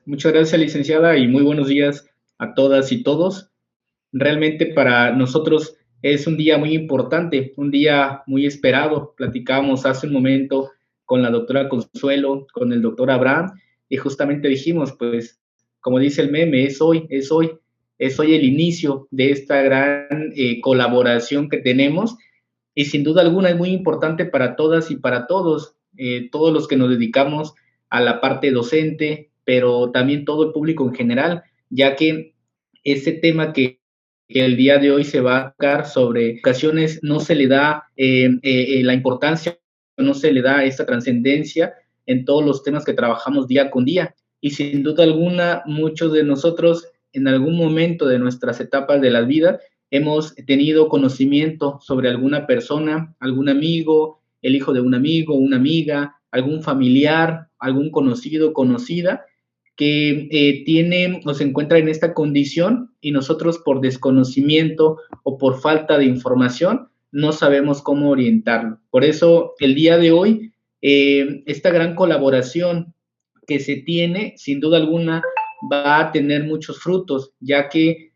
muchas gracias, licenciada, y muy buenos días a todas y todos. Realmente para nosotros es un día muy importante, un día muy esperado. Platicábamos hace un momento con la doctora Consuelo, con el doctor Abraham, y justamente dijimos, pues, como dice el meme, es hoy el inicio de esta gran colaboración que tenemos, y sin duda alguna es muy importante para todas y para todos, todos los que nos dedicamos a la parte docente, pero también todo el público en general, ya que ese tema que el día de hoy se va a tocar sobre ocasiones no se le da la importancia, no se le da esta trascendencia en todos los temas que trabajamos día con día. Y sin duda alguna, muchos de nosotros en algún momento de nuestras etapas de la vida hemos tenido conocimiento sobre alguna persona, algún amigo, el hijo de un amigo, una amiga, algún familiar, algún conocido, conocida, que tiene o se encuentra en esta condición y nosotros por desconocimiento o por falta de información no sabemos cómo orientarlo. Por eso el día de hoy, esta gran colaboración que se tiene, sin duda alguna, va a tener muchos frutos, ya que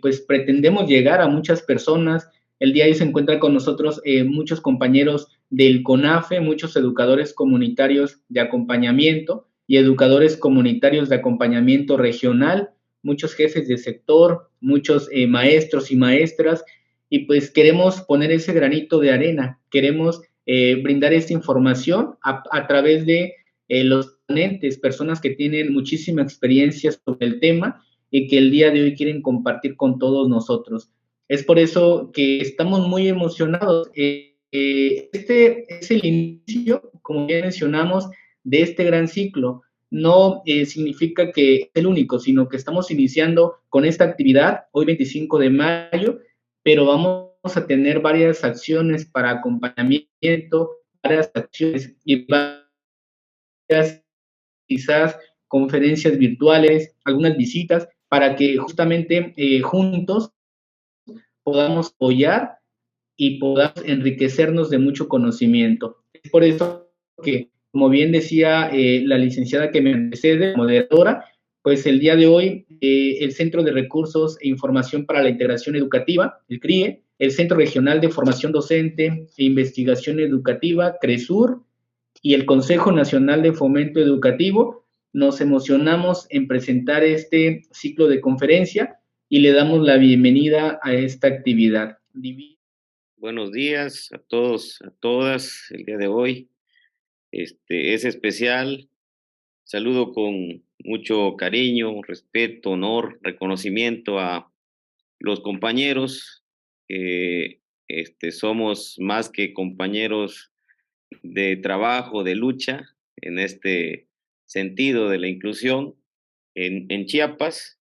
pues pretendemos llegar a muchas personas. El día de hoy se encuentran con nosotros muchos compañeros del CONAFE, muchos educadores comunitarios de acompañamiento y educadores comunitarios de acompañamiento regional, muchos jefes de sector, muchos maestros y maestras, y pues queremos poner ese granito de arena, queremos brindar esta información a través de los ponentes, personas que tienen muchísima experiencia sobre el tema y que el día de hoy quieren compartir con todos nosotros. Es por eso que estamos muy emocionados. Este es el inicio, como ya mencionamos, de este gran ciclo. No significa que es el único, sino que estamos iniciando con esta actividad hoy 25 de mayo, pero vamos a tener varias acciones para acompañamiento, varias acciones y quizás conferencias virtuales, algunas visitas, para que justamente juntos podamos apoyar y podamos enriquecernos de mucho conocimiento. Es por eso que, como bien decía la licenciada que me antecede, moderadora, pues el día de hoy el Centro de Recursos e Información para la Integración Educativa, el CRIE, el Centro Regional de Formación Docente e Investigación Educativa, CRESUR, y el Consejo Nacional de Fomento Educativo, nos emocionamos en presentar este ciclo de conferencia y le damos la bienvenida a esta actividad. Buenos días a todos, a todas. El día de hoy es especial. Saludo con mucho cariño, respeto, honor, reconocimiento a los compañeros. Somos más que compañeros de trabajo, de lucha, en este sentido de la inclusión en Chiapas.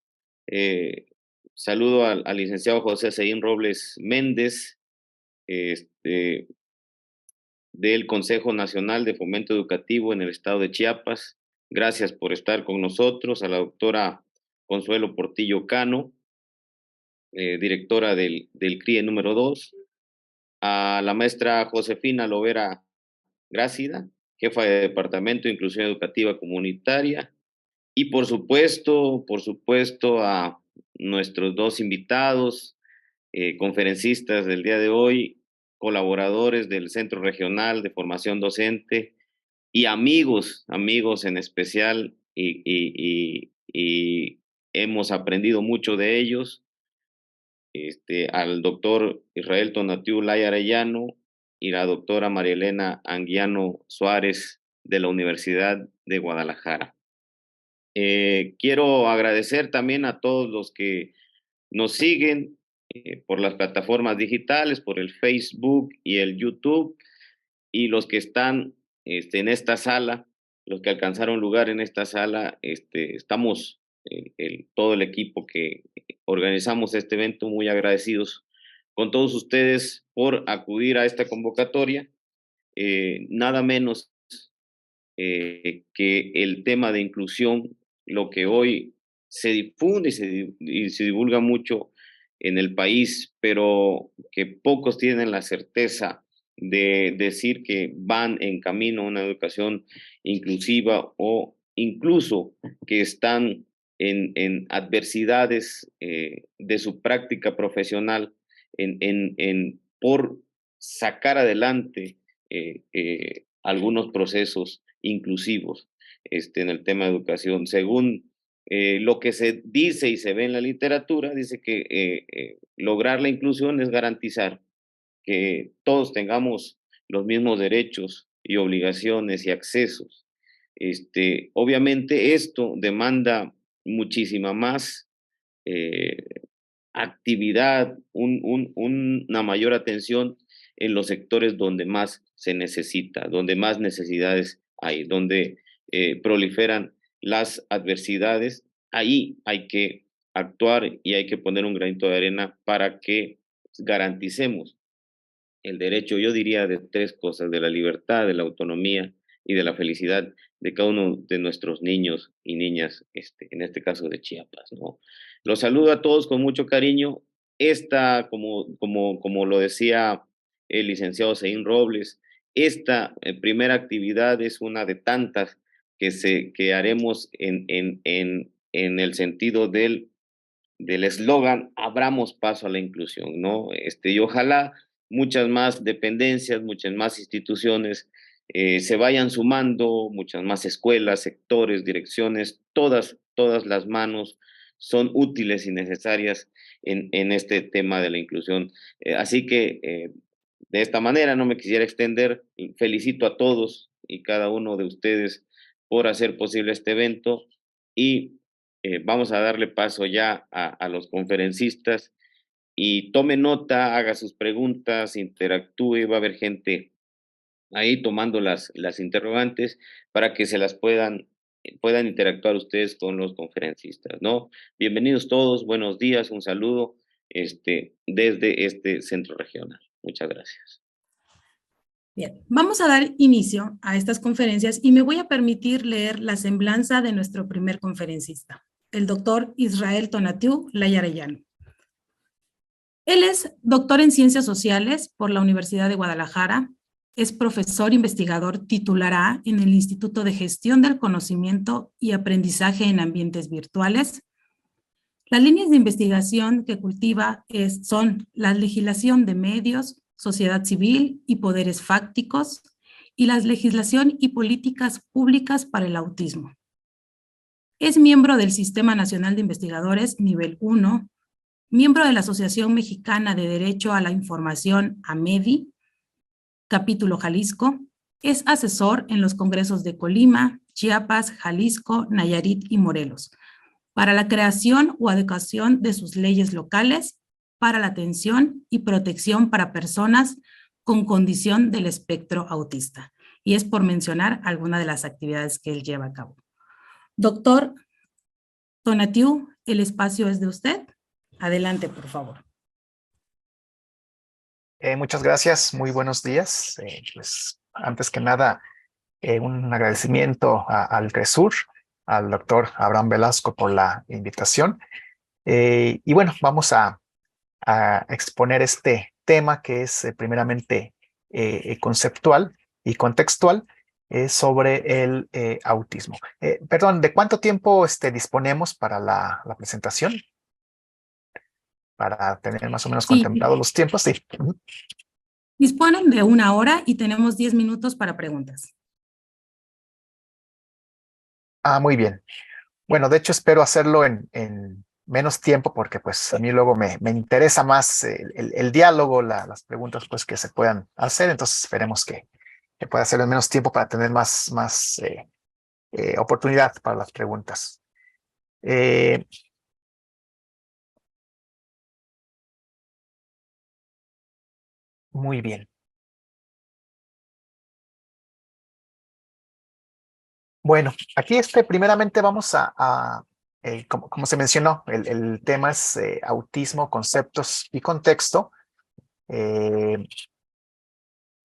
Eh, Saludo al licenciado José Seín Robles Méndez, este, del Consejo Nacional de Fomento Educativo en el estado de Chiapas. Gracias por estar con nosotros. A la doctora Consuelo Portillo Cano, directora del CRIE número 2. A la maestra Josefina Lovera Grácida, jefa de Departamento de Inclusión Educativa Comunitaria. Y por supuesto, a nuestros dos invitados, conferencistas del día de hoy, colaboradores del Centro Regional de Formación Docente y amigos en especial, y hemos aprendido mucho de ellos, al doctor Israel Tonatiu Lay Arellano y la doctora María Elena Anguiano Suárez de la Universidad de Guadalajara. Quiero agradecer también a todos los que nos siguen por las plataformas digitales, por el Facebook y el YouTube, y los que están en esta sala, los que alcanzaron lugar en esta sala. Estamos todo el equipo que organizamos este evento muy agradecidos con todos ustedes por acudir a esta convocatoria. Nada menos que el tema de inclusión, lo que hoy se difunde y se divulga mucho en el país, pero que pocos tienen la certeza de decir que van en camino a una educación inclusiva o incluso que están en adversidades de su práctica profesional, por sacar adelante algunos procesos inclusivos en el tema de educación. Según lo que se dice y se ve en la literatura, dice que lograr la inclusión es garantizar que todos tengamos los mismos derechos y obligaciones y accesos. Obviamente esto demanda muchísima más eh, actividad, una mayor atención en los sectores donde más se necesita, donde más necesidades hay, donde proliferan las adversidades. Ahí hay que actuar y hay que poner un granito de arena para que garanticemos el derecho, yo diría, de tres cosas: de la libertad, de la autonomía y de la felicidad de cada uno de nuestros niños y niñas, en este caso de Chiapas, ¿no? Los saludo a todos con mucho cariño. Esta, como lo decía el licenciado Seín Robles, esta primera actividad es una de tantas que haremos en el sentido del eslogan "abramos paso a la inclusión", ¿no? Y ojalá muchas más dependencias, muchas más instituciones se vayan sumando, muchas más escuelas, sectores, direcciones, todas las manos son útiles y necesarias en este tema de la inclusión. Así que de esta manera no me quisiera extender. Felicito a todos y cada uno de ustedes por hacer posible este evento y vamos a darle paso ya a los conferencistas y tome nota, haga sus preguntas, interactúe, va a haber gente ahí tomando las interrogantes para que se las puedan interactuar ustedes con los conferencistas, ¿no? Bienvenidos todos, buenos días, un saludo desde este centro regional. Muchas gracias. Bien, vamos a dar inicio a estas conferencias y me voy a permitir leer la semblanza de nuestro primer conferencista, el doctor Israel Tonatiuh Layarellano. Él es doctor en Ciencias Sociales por la Universidad de Guadalajara, es profesor investigador titular A en el Instituto de Gestión del Conocimiento y Aprendizaje en Ambientes Virtuales. Las líneas de investigación que cultiva son la legislación de medios, sociedad civil y poderes fácticos, y la legislación y políticas públicas para el autismo. Es miembro del Sistema Nacional de Investigadores Nivel 1, miembro de la Asociación Mexicana de Derecho a la Información, AMEDI, capítulo Jalisco, es asesor en los congresos de Colima, Chiapas, Jalisco, Nayarit y Morelos, para la creación o adecuación de sus leyes locales para la atención y protección para personas con condición del espectro autista. Y es por mencionar algunas de las actividades que él lleva a cabo. Doctor Tonatiuh, el espacio es de usted. Adelante, por favor. Muchas gracias, muy buenos días. Pues antes que nada, un agradecimiento al CRESUR, al doctor Abraham Velasco por la invitación. Y bueno, vamos a exponer este tema que es primeramente conceptual y contextual sobre el autismo. Perdón, ¿de cuánto tiempo disponemos para la presentación? Para tener más o menos contemplados los tiempos, sí. Disponen de 1 hora y tenemos 10 minutos para preguntas. Muy bien. Bueno, de hecho espero hacerlo en menos tiempo porque pues a mí luego me interesa más el diálogo, las preguntas pues que se puedan hacer, entonces esperemos que pueda hacerlo en menos tiempo para tener más oportunidad para las preguntas. Muy bien. Bueno, aquí primeramente vamos como se mencionó, el tema es autismo, conceptos y contexto.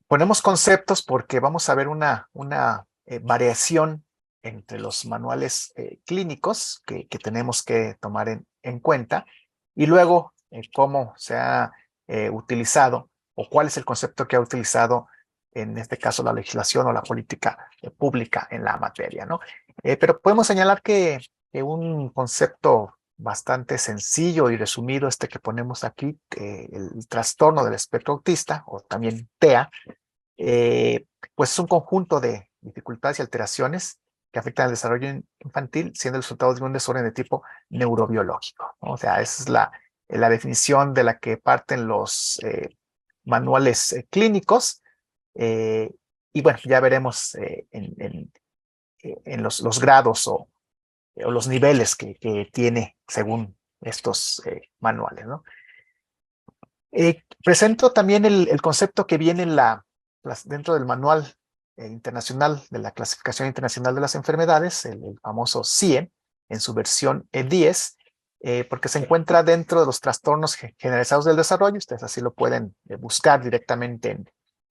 Ponemos conceptos porque vamos a ver una variación entre los manuales clínicos que tenemos que tomar en cuenta y luego cómo se ha utilizado o cuál es el concepto que ha utilizado en este caso la legislación o la política pública en la materia, ¿no? Pero podemos señalar que un concepto bastante sencillo y resumido, este que ponemos aquí, el trastorno del espectro autista, o también TEA, pues es un conjunto de dificultades y alteraciones que afectan al desarrollo infantil, siendo el resultado de un desorden de tipo neurobiológico, ¿no? O sea, esa es la definición de la que parten los manuales clínicos. eh, y bueno, ya veremos en los grados o los niveles que tiene según estos manuales, ¿no? Presento también el concepto que viene dentro del manual internacional de la clasificación internacional de las enfermedades, el famoso CIE, en su versión 10, porque se encuentra dentro de los trastornos generalizados del desarrollo. Ustedes así lo pueden buscar directamente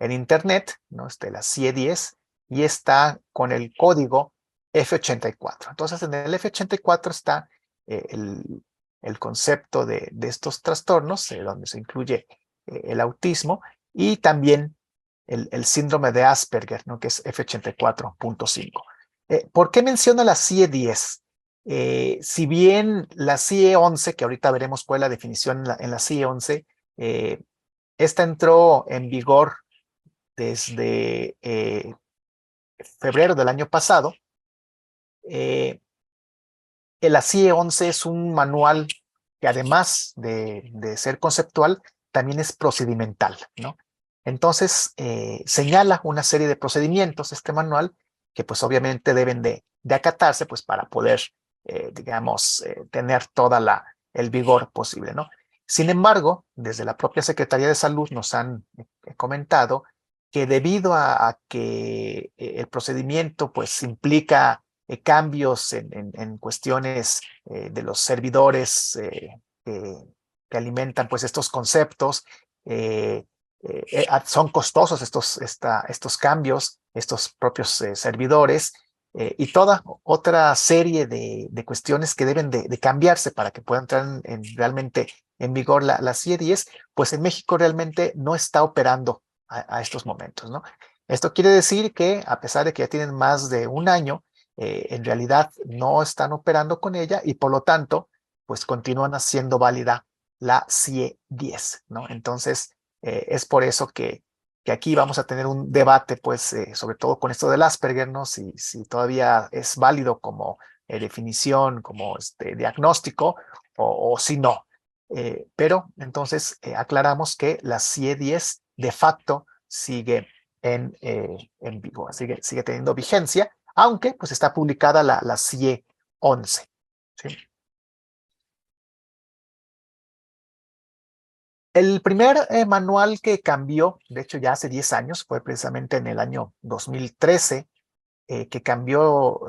en internet, ¿no? La CIE 10, y está con el código F84. Entonces, en el F84 está el concepto de estos trastornos, donde se incluye el autismo y también el síndrome de Asperger, ¿no? Que es F84.5. ¿Por qué menciono la CIE 10? Si bien la CIE 11, que ahorita veremos cuál es la definición en la CIE 11, esta entró en vigor desde febrero del año pasado. La CIE 11 es un manual que, además de ser conceptual, también es procedimental, ¿no? Entonces, señala una serie de procedimientos este manual que pues obviamente deben de acatarse pues para poder, digamos, tener toda el vigor posible, ¿no? Sin embargo, desde la propia Secretaría de Salud nos han comentado que debido a que el procedimiento pues implica cambios en cuestiones de los servidores que alimentan pues estos conceptos. Son costosos estos cambios, estos propios servidores, y toda otra serie de cuestiones que deben de cambiarse para que puedan entrar realmente en vigor la CIE 10, pues en México realmente no está operando a estos momentos, ¿no? Esto quiere decir que, a pesar de que ya tienen más de un año, en realidad no están operando con ella, y por lo tanto, pues continúan haciendo válida la CIE 10, ¿no? Entonces, es por eso que aquí vamos a tener un debate, pues, sobre todo con esto del Asperger, ¿no? Si todavía es válido como definición, como diagnóstico, o si no. Pero entonces aclaramos que la CIE 10 de facto sigue en vigor, sigue teniendo vigencia, aunque pues está publicada la CIE 11. ¿Sí? El primer manual que cambió, de hecho ya hace 10 años, fue precisamente en el año 2013, que cambió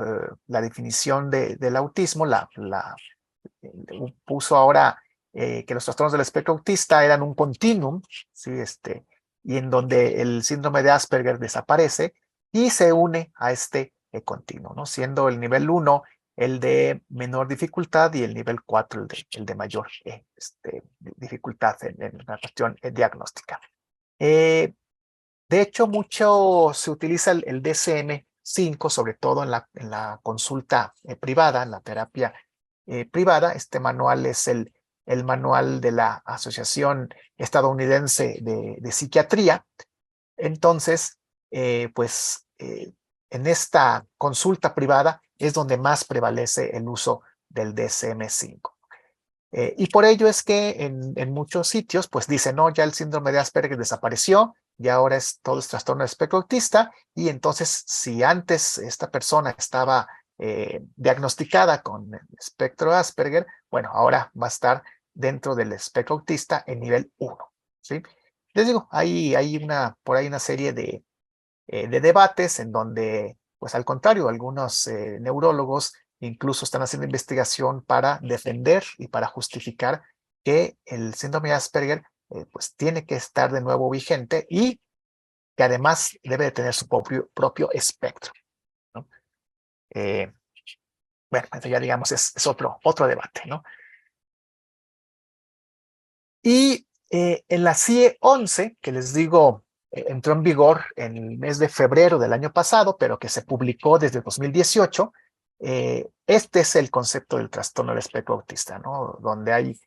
la definición del autismo, puso ahora que los trastornos del espectro autista eran un continuum, ¿sí? Y en donde el síndrome de Asperger desaparece y se une a este continuo, ¿no? Siendo el nivel 1 el de menor dificultad y el nivel 4 el de mayor dificultad en la cuestión diagnóstica. De hecho, mucho se utiliza el DSM-5, sobre todo en la consulta privada, en la terapia privada. Este manual es el manual de la Asociación Estadounidense de Psiquiatría. Entonces, en esta consulta privada es donde más prevalece el uso del DSM-5. Y por ello es que en muchos sitios pues dicen, no, ya el síndrome de Asperger desapareció y ahora es todo el trastorno del espectro autista, y entonces si antes esta persona estaba diagnosticada con el espectro de Asperger, bueno, ahora va a estar dentro del espectro autista en nivel 1, ¿sí? Les digo, hay por ahí una serie de debates en donde, pues al contrario, algunos neurólogos incluso están haciendo investigación para defender y para justificar que el síndrome de Asperger pues tiene que estar de nuevo vigente, y que además debe de tener su propio espectro, ¿no? Bueno, eso ya digamos es otro debate, ¿no? Y en la CIE 11, que les digo, entró en vigor en el mes de febrero del año pasado, pero que se publicó desde 2018, Este es el concepto del trastorno del espectro autista, ¿no? Donde hay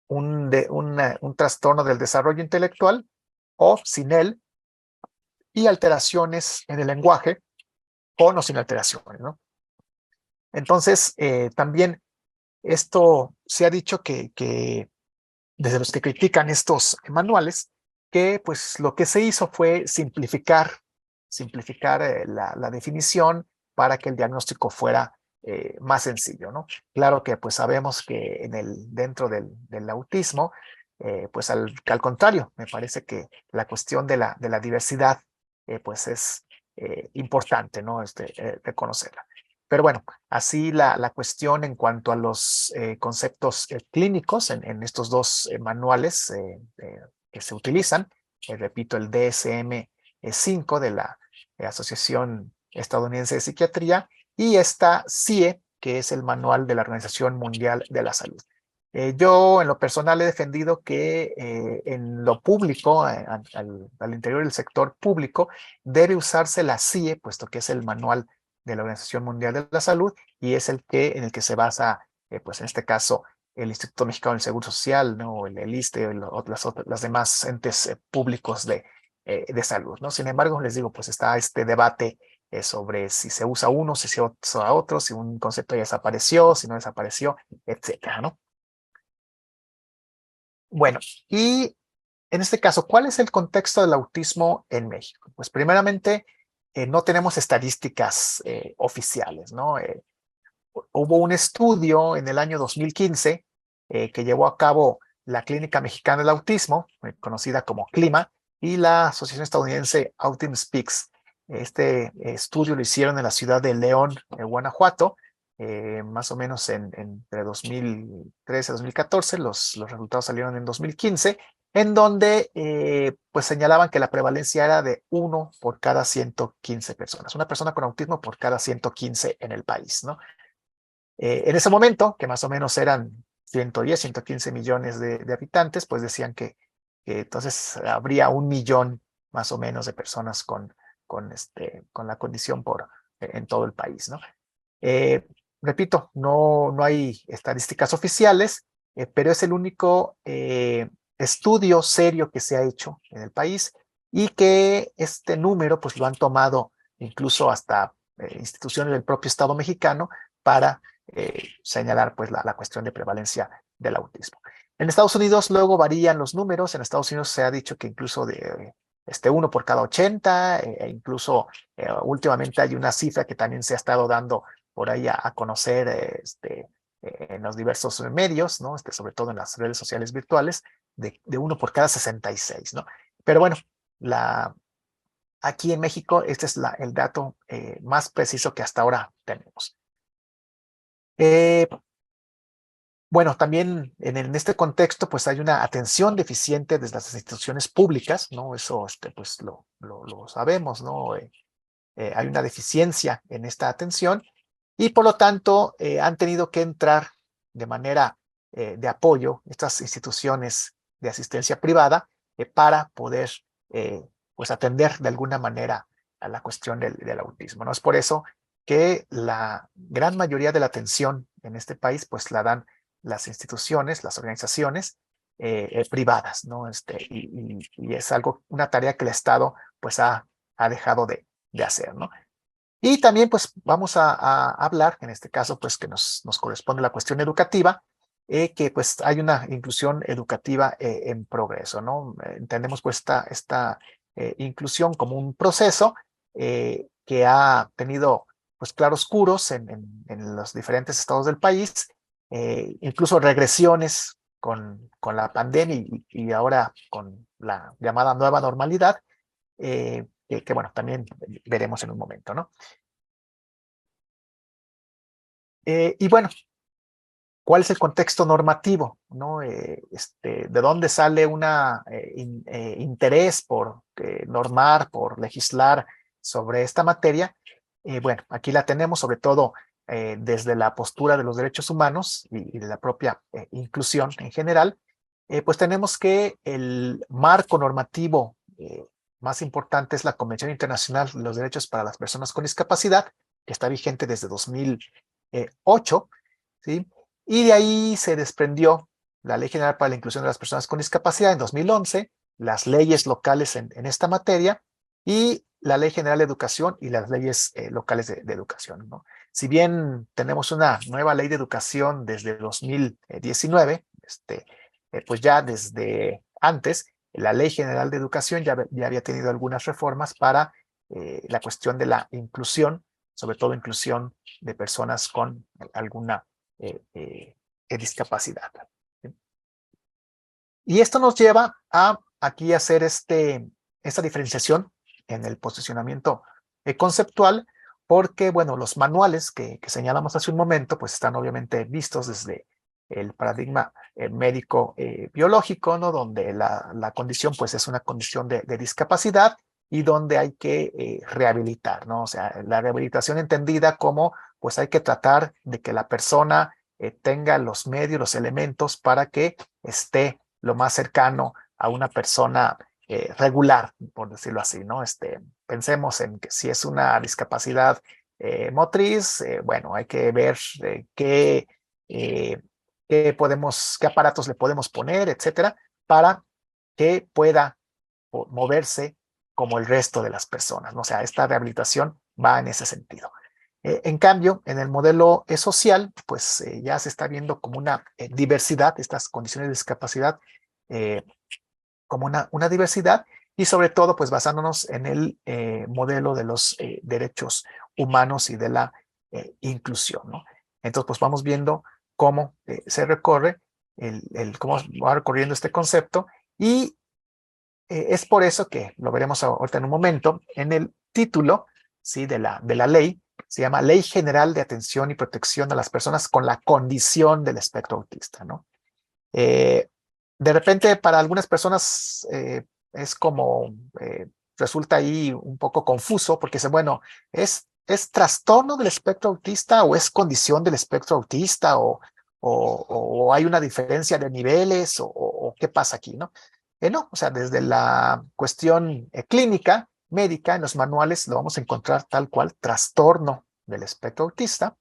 un trastorno del desarrollo intelectual o sin él, y alteraciones en el lenguaje con o sin alteraciones, ¿no? Entonces, también esto se ha dicho que desde los que critican estos manuales, que pues lo que se hizo fue simplificar la definición para que el diagnóstico fuera más sencillo, ¿no? Claro que pues sabemos que dentro del autismo, pues al contrario, me parece que la cuestión de la diversidad pues es importante, ¿no? Reconocerla. Pero bueno, así la cuestión en cuanto a los conceptos clínicos en estos dos manuales que se utilizan, repito, el DSM-5 de la Asociación Estadounidense de Psiquiatría y esta CIE, que es el manual de la Organización Mundial de la Salud. Yo en lo personal he defendido que en lo público, al interior del sector público, debe usarse la CIE, puesto que es el manual de la Organización Mundial de la Salud y es en el que se basa, pues en este caso, el Instituto Mexicano del Seguro Social, ¿no? El ISSSTE, las demás entes públicos de salud, ¿no? Sin embargo, les digo, pues está este debate sobre si se usa uno, si se usa otro, si un concepto ya desapareció, si no desapareció, etcétera, ¿no? Bueno, y en este caso, ¿cuál es el contexto del autismo en México? Pues primeramente, no tenemos estadísticas oficiales, ¿no? Hubo un estudio en el año 2015 que llevó a cabo la Clínica Mexicana del Autismo, conocida como CLIMA, y la Asociación Estadounidense Autism Speaks. Este estudio lo hicieron en la ciudad de León, Guanajuato, más o menos entre 2013 y 2014. Los resultados salieron en 2015, en donde pues señalaban que la prevalencia era de 1 por cada 115 personas. Una persona con autismo por cada 115 en el país, ¿no? En ese momento, que más o menos eran 110, 115 millones de habitantes, pues decían que entonces habría 1 millón más o menos de personas con la condición en todo el país, ¿no? Repito, no hay estadísticas oficiales, pero es el único estudio serio que se ha hecho en el país y que este número pues lo han tomado incluso hasta instituciones del propio Estado mexicano para señalar pues la cuestión de prevalencia del autismo. En Estados Unidos luego varían los números. En Estados Unidos se ha dicho que incluso de 1 por cada 80, incluso últimamente hay una cifra que también se ha estado dando por ahí a conocer en los diversos medios, ¿no? Sobre todo en las redes sociales virtuales, de 1 por cada 66, ¿no? Pero bueno, aquí en México este es el dato más preciso que hasta ahora tenemos. Bueno, también en este contexto, pues hay una atención deficiente desde las instituciones públicas, ¿no? Eso, pues lo sabemos, ¿no? Hay una deficiencia en esta atención y por lo tanto han tenido que entrar de manera de apoyo estas instituciones de asistencia privada para poder pues atender de alguna manera a la cuestión del autismo, ¿no? Es por eso que la gran mayoría de la atención en este país pues la dan las instituciones, las organizaciones privadas, ¿no? Y es una tarea que el Estado pues ha dejado de hacer, ¿no? Y también pues vamos a hablar, en este caso pues que nos corresponde la cuestión educativa, que pues hay una inclusión educativa en progreso, ¿no? Entendemos pues esta inclusión como un proceso que ha tenido pues claroscuros en los diferentes estados del país, incluso regresiones con la pandemia y ahora con la llamada nueva normalidad, que bueno, también veremos en un momento, ¿no? Y bueno, ¿cuál es el contexto normativo, ¿no? ¿De dónde sale un interés por normar, por legislar sobre esta materia? Bueno, aquí la tenemos sobre todo desde la postura de los derechos humanos y de la propia inclusión en general. Pues tenemos que el marco normativo más importante es la Convención Internacional de los Derechos para las Personas con Discapacidad, que está vigente desde 2008, ¿sí? Y de ahí se desprendió la Ley General para la Inclusión de las Personas con Discapacidad en 2011, las leyes locales en esta materia y la Ley General de Educación y las leyes locales de educación, ¿no? Si bien tenemos una nueva ley de educación desde 2019, pues ya desde antes, la Ley General de Educación ya había tenido algunas reformas para la cuestión de la inclusión, sobre todo inclusión de personas con alguna discapacidad. Y esto nos lleva a aquí hacer esta diferenciación en el posicionamiento conceptual, porque, bueno, los manuales que señalamos hace un momento, pues están obviamente vistos desde el paradigma médico biológico, ¿no? Donde la condición, pues, es una condición de discapacidad y donde hay que rehabilitar, ¿no? O sea, la rehabilitación entendida como, pues, hay que tratar de que la persona tenga los medios, los elementos para que esté lo más cercano a una persona regular, por decirlo así, ¿no? Pensemos en que si es una discapacidad motriz, bueno, hay que ver qué aparatos le podemos poner, etcétera, para que pueda moverse como el resto de las personas, ¿no? O sea, esta rehabilitación va en ese sentido. En cambio, en el modelo social, pues ya se está viendo como una diversidad, estas condiciones de discapacidad, como una diversidad, y sobre todo, pues basándonos en el modelo de los derechos humanos y de la inclusión, ¿no? Entonces, pues vamos viendo cómo se recorre, cómo va recorriendo este concepto, y es por eso que lo veremos ahorita en un momento, en el título, ¿sí? de la ley, se llama Ley General de Atención y Protección a las Personas con la Condición del Espectro Autista, ¿no? De repente, para algunas personas es como, resulta ahí un poco confuso, porque dicen, bueno, ¿es trastorno del espectro autista o es condición del espectro autista o hay una diferencia de niveles o qué pasa aquí, ¿no? No, o sea, desde la cuestión clínica, médica, en los manuales lo vamos a encontrar tal cual, trastorno del espectro autista,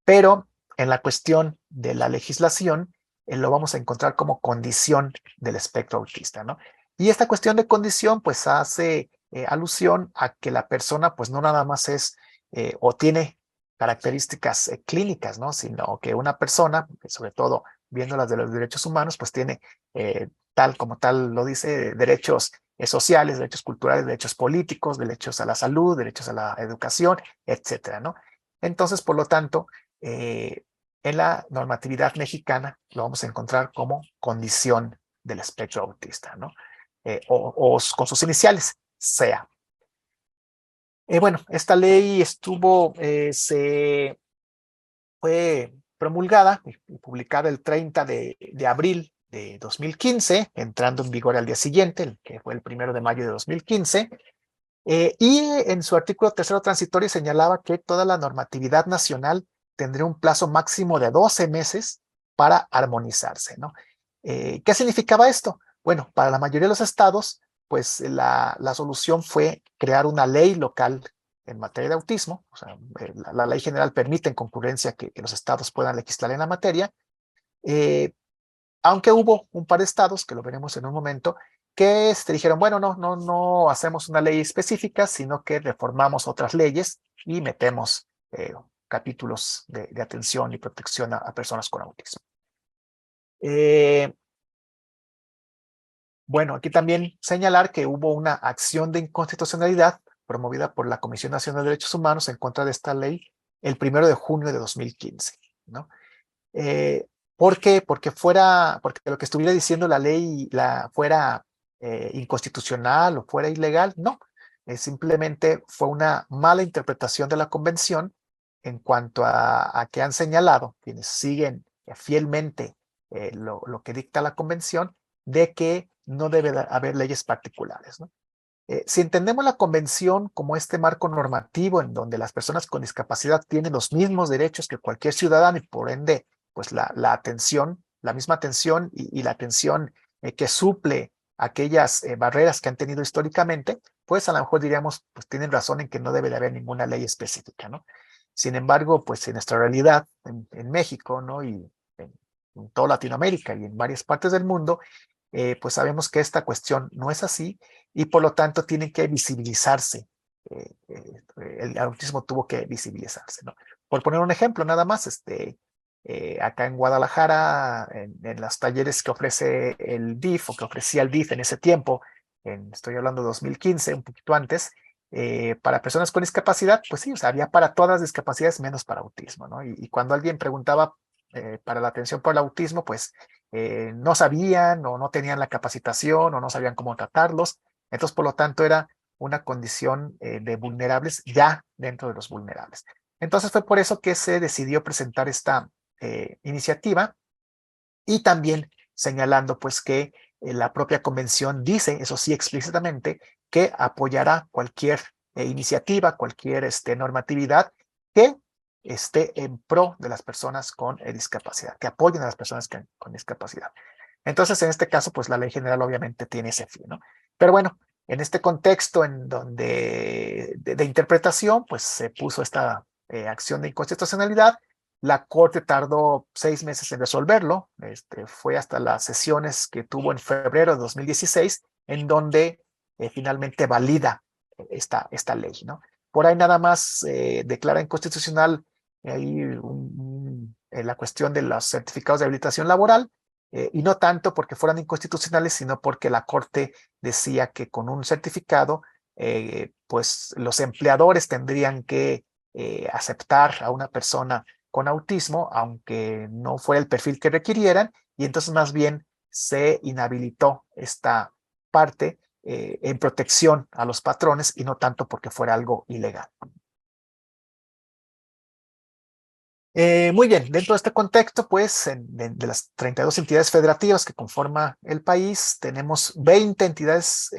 pero en la cuestión de la legislación lo vamos a encontrar como condición del espectro autista, ¿no? Y esta cuestión de condición pues hace alusión a que la persona pues no nada más es o tiene características clínicas, ¿no? Sino que una persona, sobre todo viendo las de los derechos humanos, pues tiene tal como tal lo dice, derechos sociales, derechos culturales, derechos políticos, derechos a la salud, derechos a la educación, etcétera, ¿no? Entonces, por lo tanto, en la normatividad mexicana lo vamos a encontrar como condición del espectro autista, ¿no? O con sus iniciales, SEA. Bueno, esta ley fue promulgada y publicada el 30 de abril de 2015, entrando en vigor al día siguiente, que fue el 1 de mayo de 2015. Y en su artículo tercero transitorio señalaba que toda la normatividad nacional tendría un plazo máximo de 12 meses para armonizarse, ¿no? ¿Qué significaba esto? Bueno, para la mayoría de los estados, pues la solución fue crear una ley local en materia de autismo. O sea, la ley general permite en concurrencia que los estados puedan legislar en la materia, aunque hubo un par de estados, que lo veremos en un momento, que dijeron, bueno, no hacemos una ley específica, sino que reformamos otras leyes y metemos capítulos de atención y protección a personas con autismo. Bueno, aquí también señalar que hubo una acción de inconstitucionalidad promovida por la Comisión Nacional de Derechos Humanos en contra de esta ley el 1 de junio de 2015, ¿no? ¿Por qué? Porque lo que estuviera diciendo la ley fuera inconstitucional o fuera ilegal, no. Simplemente fue una mala interpretación de la convención en cuanto a que han señalado quienes siguen fielmente lo que dicta la convención, de que no debe haber leyes particulares, ¿no? Si entendemos la convención como este marco normativo en donde las personas con discapacidad tienen los mismos derechos que cualquier ciudadano y por ende, pues la atención, la misma atención y la atención que suple aquellas barreras que han tenido históricamente, pues a lo mejor diríamos, pues tienen razón en que no debe de haber ninguna ley específica, ¿no? Sin embargo, pues en nuestra realidad, en México, ¿no? Y en toda Latinoamérica y en varias partes del mundo, pues sabemos que esta cuestión no es así y por lo tanto tiene que visibilizarse. El autismo tuvo que visibilizarse, ¿no? Por poner un ejemplo, nada más, acá en Guadalajara, en los talleres que ofrece el DIF o que ofrecía el DIF en ese tiempo, estoy hablando de 2015, un poquito antes, para personas con discapacidad, pues sí, o sea, había para todas las discapacidades menos para autismo, ¿no? Y cuando alguien preguntaba para la atención por el autismo, pues no sabían o no tenían la capacitación o no sabían cómo tratarlos. Entonces, por lo tanto, era una condición de vulnerables ya dentro de los vulnerables. Entonces fue por eso que se decidió presentar esta iniciativa y también señalando pues que la propia convención dice, eso sí explícitamente, que apoyará cualquier iniciativa, cualquier normatividad que esté en pro de las personas con discapacidad, que apoyen a las personas con discapacidad. Entonces, en este caso, pues la ley general obviamente tiene ese fin, ¿no? Pero bueno, en este contexto en donde de interpretación, pues se puso esta acción de inconstitucionalidad. La Corte tardó 6 meses en resolverlo. Fue hasta las sesiones que tuvo en febrero de 2016, en donde finalmente valida esta ley, ¿no? Por ahí nada más declara inconstitucional la cuestión de los certificados de habilitación laboral, y no tanto porque fueran inconstitucionales, sino porque la Corte decía que con un certificado, pues los empleadores tendrían que aceptar a una persona con autismo, aunque no fuera el perfil que requirieran, y entonces más bien se inhabilitó esta parte en protección a los patrones y no tanto porque fuera algo ilegal. Muy bien, dentro de este contexto, pues, de las 32 entidades federativas que conforman el país, tenemos 20 entidades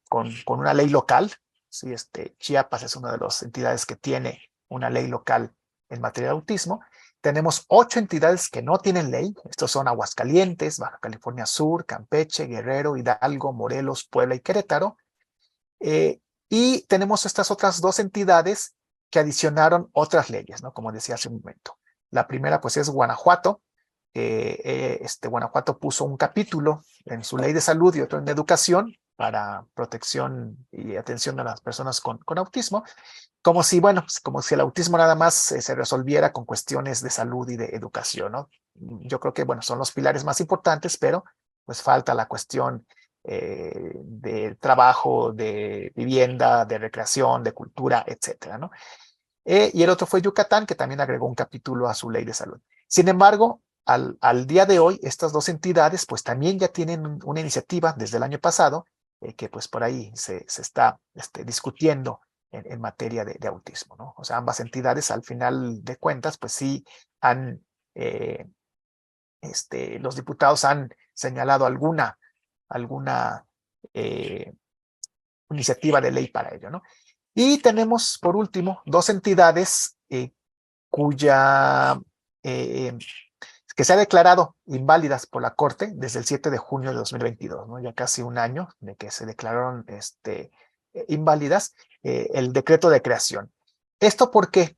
con una ley local. Sí, Chiapas es una de las entidades que tiene una ley local en materia de autismo. Tenemos 8 entidades que no tienen ley. Estos son Aguascalientes, Baja California Sur, Campeche, Guerrero, Hidalgo, Morelos, Puebla y Querétaro. Y tenemos estas otras 2 entidades que adicionaron otras leyes, ¿no? Como decía hace un momento. La primera, pues, es Guanajuato. Guanajuato puso un capítulo en su ley de salud y otro en educación para protección y atención a las personas con autismo, como si el autismo nada más se resolviera con cuestiones de salud y de educación, ¿no? Yo creo que, bueno, son los pilares más importantes, pero pues falta la cuestión de trabajo, de vivienda, de recreación, de cultura, etcétera, ¿no? Y el otro fue Yucatán, que también agregó un capítulo a su ley de salud. Sin embargo, al día de hoy, estas 2 entidades pues también ya tienen una iniciativa desde el año pasado que pues por ahí se está discutiendo en materia de autismo, ¿no? O sea, ambas entidades al final de cuentas pues sí han, los diputados han señalado alguna iniciativa de ley para ello, ¿no? Y tenemos, por último, 2 entidades que se ha declarado inválidas por la Corte desde el 7 de junio de 2022, ¿no? Ya casi un año de que se declararon inválidas, el decreto de creación. ¿Esto por qué?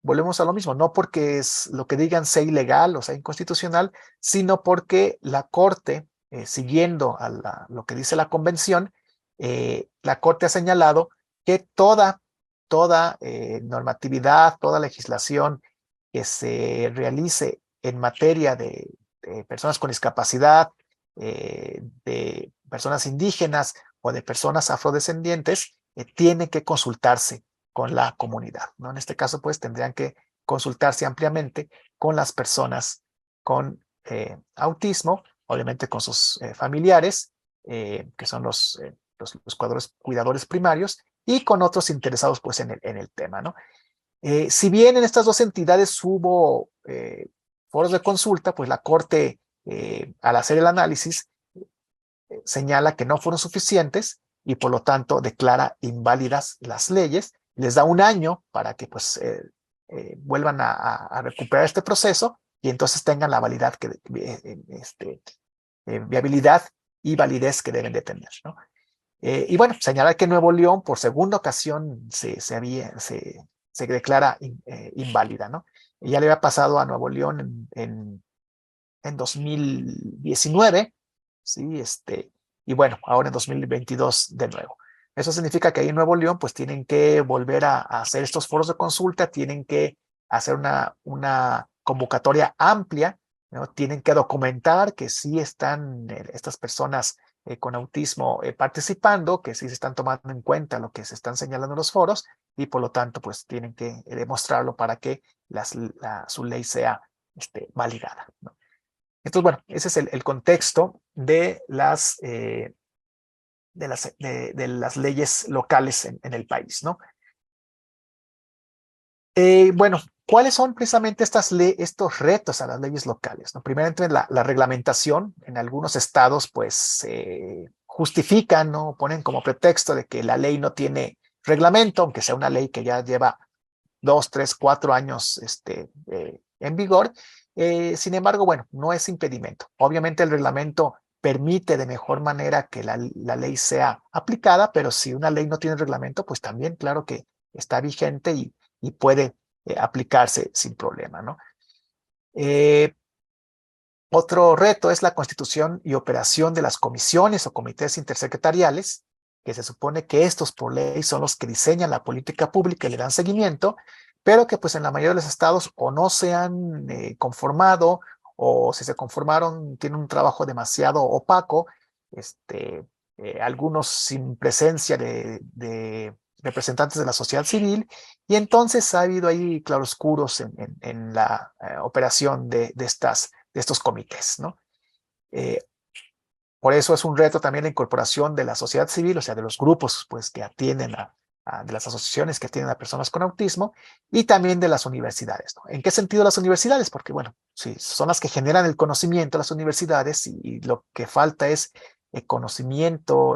Volvemos a lo mismo, no porque es lo que digan sea ilegal o sea inconstitucional, sino porque la Corte, siguiendo lo que dice la Convención, la Corte ha señalado que toda normatividad, toda legislación que se realice en materia de personas con discapacidad, de personas indígenas o de personas afrodescendientes, tiene que consultarse con la comunidad, ¿no? En este caso, pues, tendrían que consultarse ampliamente con las personas con autismo, obviamente con sus familiares, que son los cuidadores primarios, y con otros interesados, pues, en el tema, ¿no? Si bien en estas 2 entidades hubo foros de consulta, pues la Corte, al hacer el análisis, señala que no fueron suficientes y por lo tanto declara inválidas las leyes, les da un año para que pues vuelvan a recuperar este proceso y entonces tengan la viabilidad y validez que deben de tener, ¿no? Y bueno, señalar que Nuevo León por segunda ocasión se declara inválida, ¿no? Ya le había pasado a Nuevo León en 2019, ¿sí? Y bueno, ahora en 2022 de nuevo. Eso significa que ahí en Nuevo León pues tienen que volver a hacer estos foros de consulta, tienen que hacer una convocatoria amplia, ¿no? Tienen que documentar que sí están estas personas con autismo participando, que sí se están tomando en cuenta lo que se están señalando en los foros y por lo tanto pues tienen que demostrarlo para que su ley sea validada, ¿no? Entonces, bueno, ese es el contexto de las leyes locales en el país, ¿no? Bueno, ¿cuáles son precisamente estos retos a las leyes locales, ¿no? Primeramente, la reglamentación. En algunos estados, pues, justifican, ¿no? Ponen como pretexto de que la ley no tiene reglamento, aunque sea una ley que ya lleva 2, 3, 4 años en vigor. Sin embargo, bueno, no es impedimento. Obviamente el reglamento permite de mejor manera que la ley sea aplicada, pero si una ley no tiene reglamento, pues también claro que está vigente y puede aplicarse sin problema, ¿no? Otro reto es la constitución y operación de las comisiones o comités intersecretariales, que se supone que estos por ley son los que diseñan la política pública y le dan seguimiento, pero que pues en la mayoría de los estados o no se han conformado o si se conformaron tienen un trabajo demasiado opaco, algunos sin presencia de representantes de la sociedad civil, y entonces ha habido ahí claroscuros en la operación de estos comités, ¿no? Por eso es un reto también la incorporación de la sociedad civil, o sea, de los grupos pues, que atienden de las asociaciones que atienden a personas con autismo y también de las universidades, ¿no? ¿En qué sentido las universidades? Porque, bueno, sí, son las que generan el conocimiento, las universidades, y lo que falta es conocimiento,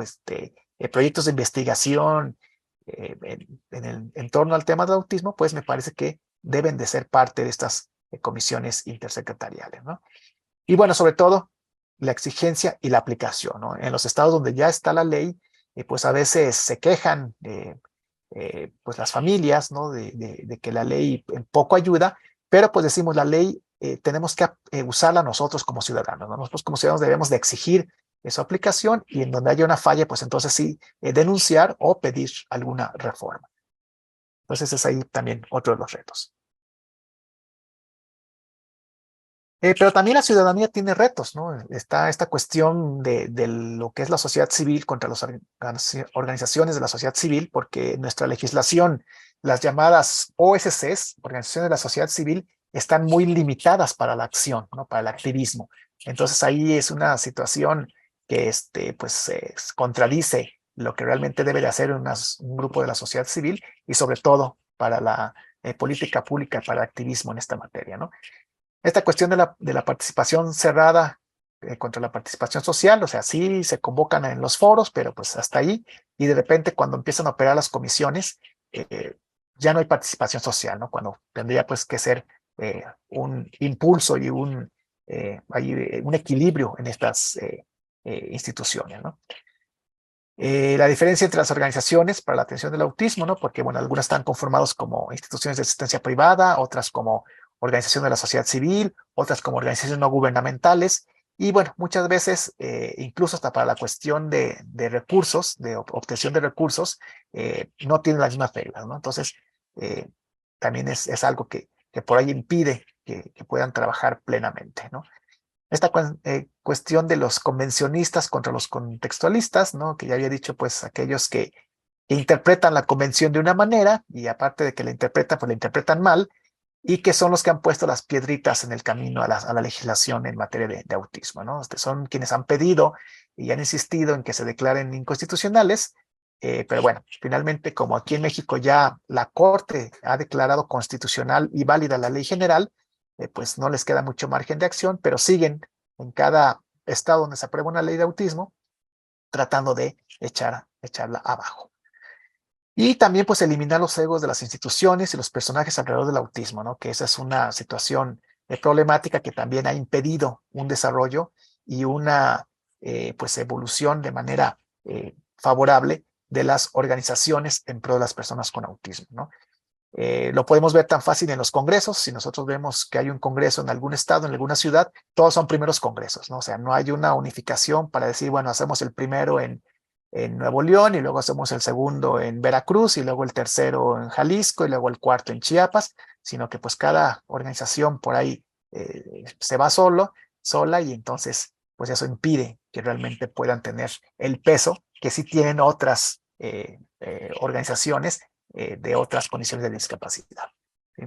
proyectos de investigación en torno al tema del autismo, pues me parece que deben de ser parte de estas comisiones intersecretariales, ¿no? Y bueno, sobre todo, la exigencia y la aplicación, ¿no? En los estados donde ya está la ley, pues a veces se quejan pues las familias, ¿no? De que la ley poco ayuda, pero pues decimos, la ley tenemos que usarla nosotros como ciudadanos, ¿no? Nosotros como ciudadanos debemos de exigir su aplicación y en donde haya una falla, pues entonces sí, denunciar o pedir alguna reforma. Entonces es ahí también otro de los retos. Pero también la ciudadanía tiene retos, ¿no? Está esta cuestión de lo que es la sociedad civil contra las organizaciones de la sociedad civil, porque nuestra legislación, las llamadas OSCs, Organizaciones de la Sociedad Civil, están muy limitadas para la acción, ¿no? Para el activismo. Entonces ahí es una situación que pues, contradice lo que realmente debe de hacer un grupo de la sociedad civil y sobre todo para la política pública, para el activismo en esta materia, ¿no? Esta cuestión de la participación cerrada contra la participación social, o sea, sí se convocan en los foros, pero pues hasta ahí, y de repente cuando empiezan a operar las comisiones, ya no hay participación social, ¿no? Cuando tendría pues que ser un impulso y un equilibrio en estas instituciones, ¿no? La diferencia entre las organizaciones para la atención del autismo, ¿no? Porque, bueno, algunas están conformadas como instituciones de asistencia privada, otras como organización de la sociedad civil, otras como organizaciones no gubernamentales, y bueno, muchas veces, incluso hasta para la cuestión de recursos, de obtención de recursos, no tienen las mismas reglas, ¿no? Entonces, también es algo que por ahí impide que puedan trabajar plenamente, ¿no? Esta cuestión de los convencionistas contra los contextualistas, ¿no? Que ya había dicho, pues, aquellos que interpretan la convención de una manera y aparte de que la interpretan, pues la interpretan mal, y que son los que han puesto las piedritas en el camino a la legislación en materia de autismo, ¿no? Son quienes han pedido y han insistido en que se declaren inconstitucionales, pero bueno, finalmente, como aquí en México ya la Corte ha declarado constitucional y válida la ley general, pues no les queda mucho margen de acción, pero siguen en cada estado donde se aprueba una ley de autismo tratando de echarla abajo. Y también pues eliminar los egos de las instituciones y los personajes alrededor del autismo, ¿no? Que esa es una situación problemática que también ha impedido un desarrollo y una pues evolución de manera favorable de las organizaciones en pro de las personas con autismo, ¿no? Lo podemos ver tan fácil en los congresos. Si nosotros vemos que hay un congreso en algún estado, en alguna ciudad, todos son primeros congresos, ¿no? O sea, no hay una unificación para decir, bueno, hacemos el primero en Nuevo León y luego hacemos el segundo en Veracruz y luego el tercero en Jalisco y luego el cuarto en Chiapas, sino que pues cada organización por ahí se va sola y entonces pues eso impide que realmente puedan tener el peso que sí tienen otras organizaciones de otras condiciones de discapacidad. ¿Sí?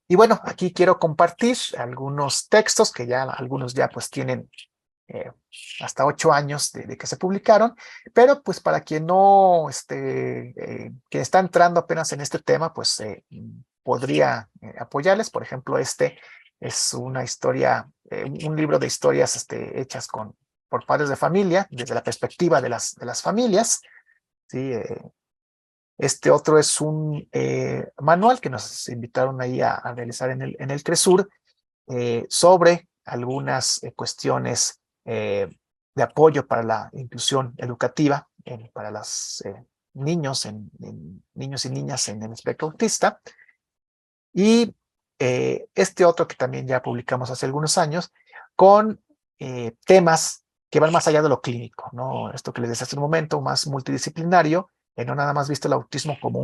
Y bueno, aquí quiero compartir algunos textos que ya algunos ya pues tienen hasta 8 años de que se publicaron, pero pues para quien no, quien está entrando apenas en este tema, pues podría apoyarles. Por ejemplo, este es una historia, un libro de historias hechas por padres de familia, desde la perspectiva de las familias, ¿sí? Este otro es un manual que nos invitaron ahí a realizar en el CRESUR sobre algunas cuestiones de apoyo para la inclusión educativa para los niños, niños y niñas en el espectro autista. Y este otro que también ya publicamos hace algunos años con temas que van más allá de lo clínico, ¿no? Esto que les decía hace un momento, más multidisciplinario, no nada más visto el autismo como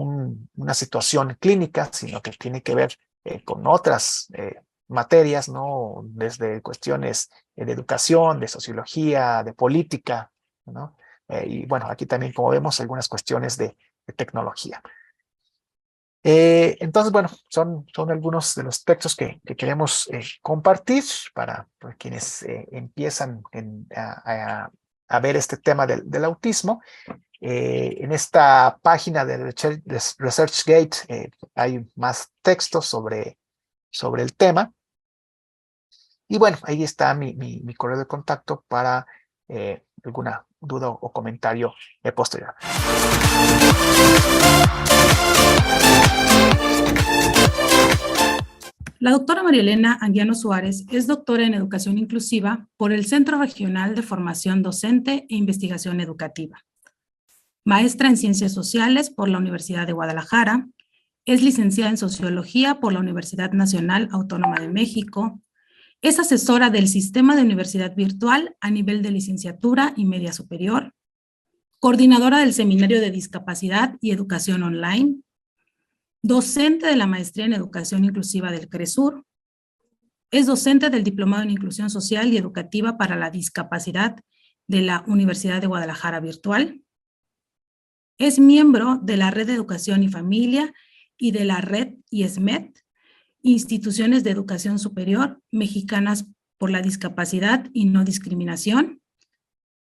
una situación clínica, sino que tiene que ver con otras materias, ¿no? Desde cuestiones de educación, de sociología, de política, ¿no? Y bueno, aquí también, como vemos, algunas cuestiones de tecnología. Entonces, bueno, son algunos de los textos que queremos compartir para quienes empiezan a ver este tema del autismo. En esta página de ResearchGate hay más textos sobre el tema. Y bueno, ahí está mi correo de contacto para alguna duda o comentario posterior. La doctora María Elena Anguiano Suárez es doctora en Educación Inclusiva por el Centro Regional de Formación Docente e Investigación Educativa. Maestra en Ciencias Sociales por la Universidad de Guadalajara. Es licenciada en Sociología por la Universidad Nacional Autónoma de México. Es asesora del Sistema de Universidad Virtual a nivel de licenciatura y media superior. Coordinadora del Seminario de Discapacidad y Educación Online. Docente de la Maestría en Educación Inclusiva del CRESUR. Es docente del Diplomado en Inclusión Social y Educativa para la Discapacidad de la Universidad de Guadalajara Virtual. Es miembro de la Red de Educación y Familia y de la Red IESMED, Instituciones de Educación Superior Mexicanas por la Discapacidad y No Discriminación.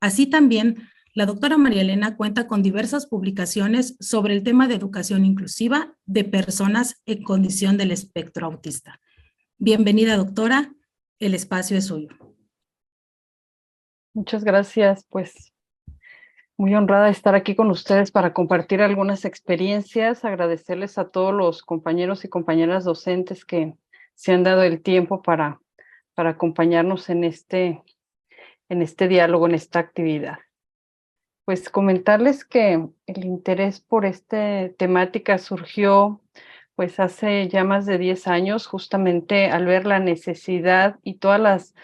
Así también, la doctora María Elena cuenta con diversas publicaciones sobre el tema de educación inclusiva de personas en condición del espectro autista. Bienvenida, doctora. El espacio es suyo. Muchas gracias, pues muy honrada de estar aquí con ustedes para compartir algunas experiencias, agradecerles a todos los compañeros y compañeras docentes que se han dado el tiempo para acompañarnos en este diálogo, en esta actividad. Pues comentarles que el interés por esta temática surgió pues hace ya más de 10 años, justamente al ver la necesidad y todas las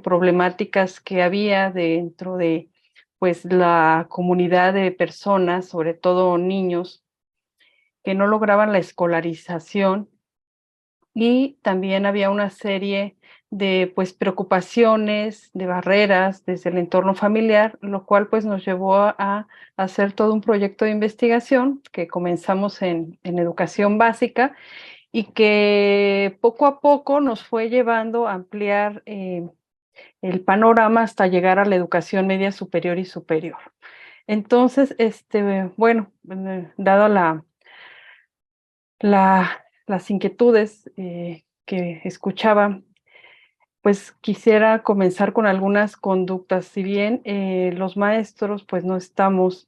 problemáticas que había dentro de pues la comunidad de personas, sobre todo niños, que no lograban la escolarización, y también había una serie de pues preocupaciones, de barreras desde el entorno familiar, lo cual pues nos llevó a hacer todo un proyecto de investigación que comenzamos en educación básica y que poco a poco nos fue llevando a ampliar el panorama hasta llegar a la educación media superior y superior. Entonces, bueno, dado las inquietudes que escuchaba, pues quisiera comenzar con algunas conductas. Si bien los maestros pues no estamos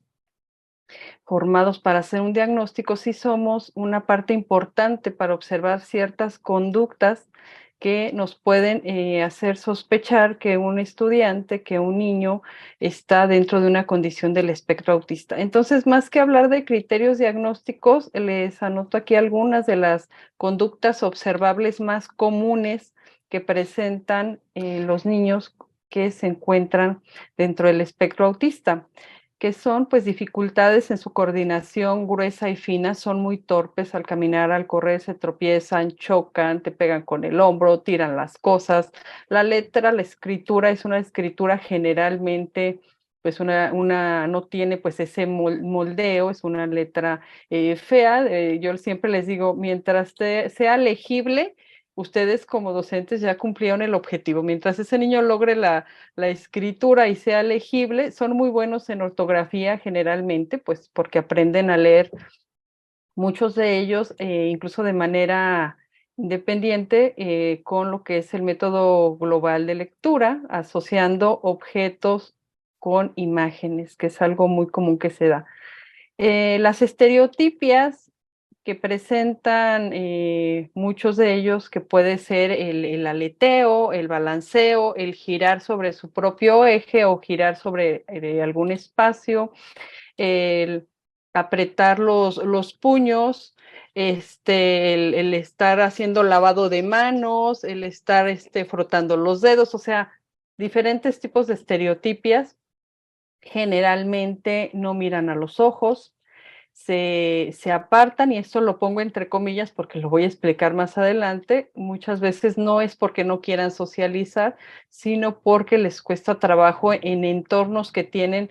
formados para hacer un diagnóstico, sí somos una parte importante para observar ciertas conductas que nos pueden hacer sospechar que un estudiante, que un niño está dentro de una condición del espectro autista. Entonces, más que hablar de criterios diagnósticos, les anoto aquí algunas de las conductas observables más comunes que presentan los niños que se encuentran dentro del espectro autista, que son pues dificultades en su coordinación gruesa y fina, son muy torpes al caminar, al correr, se tropiezan, chocan, te pegan con el hombro, tiran las cosas. La letra, la escritura es una escritura generalmente pues no tiene pues ese moldeo, es una letra fea. Yo siempre les digo, mientras sea legible, ustedes como docentes ya cumplieron el objetivo. Mientras ese niño logre la escritura y sea legible, son muy buenos en ortografía generalmente, pues porque aprenden a leer muchos de ellos, incluso de manera independiente, con lo que es el método global de lectura, asociando objetos con imágenes, que es algo muy común que se da. Las estereotipias que presentan muchos de ellos, que puede ser el aleteo, el balanceo, el girar sobre su propio eje o girar sobre algún espacio, el apretar los puños, el estar haciendo lavado de manos, el estar frotando los dedos, o sea, diferentes tipos de estereotipias. Generalmente no miran a los ojos, se apartan, y esto lo pongo entre comillas porque lo voy a explicar más adelante. Muchas veces no es porque no quieran socializar, sino porque les cuesta trabajo en entornos que tienen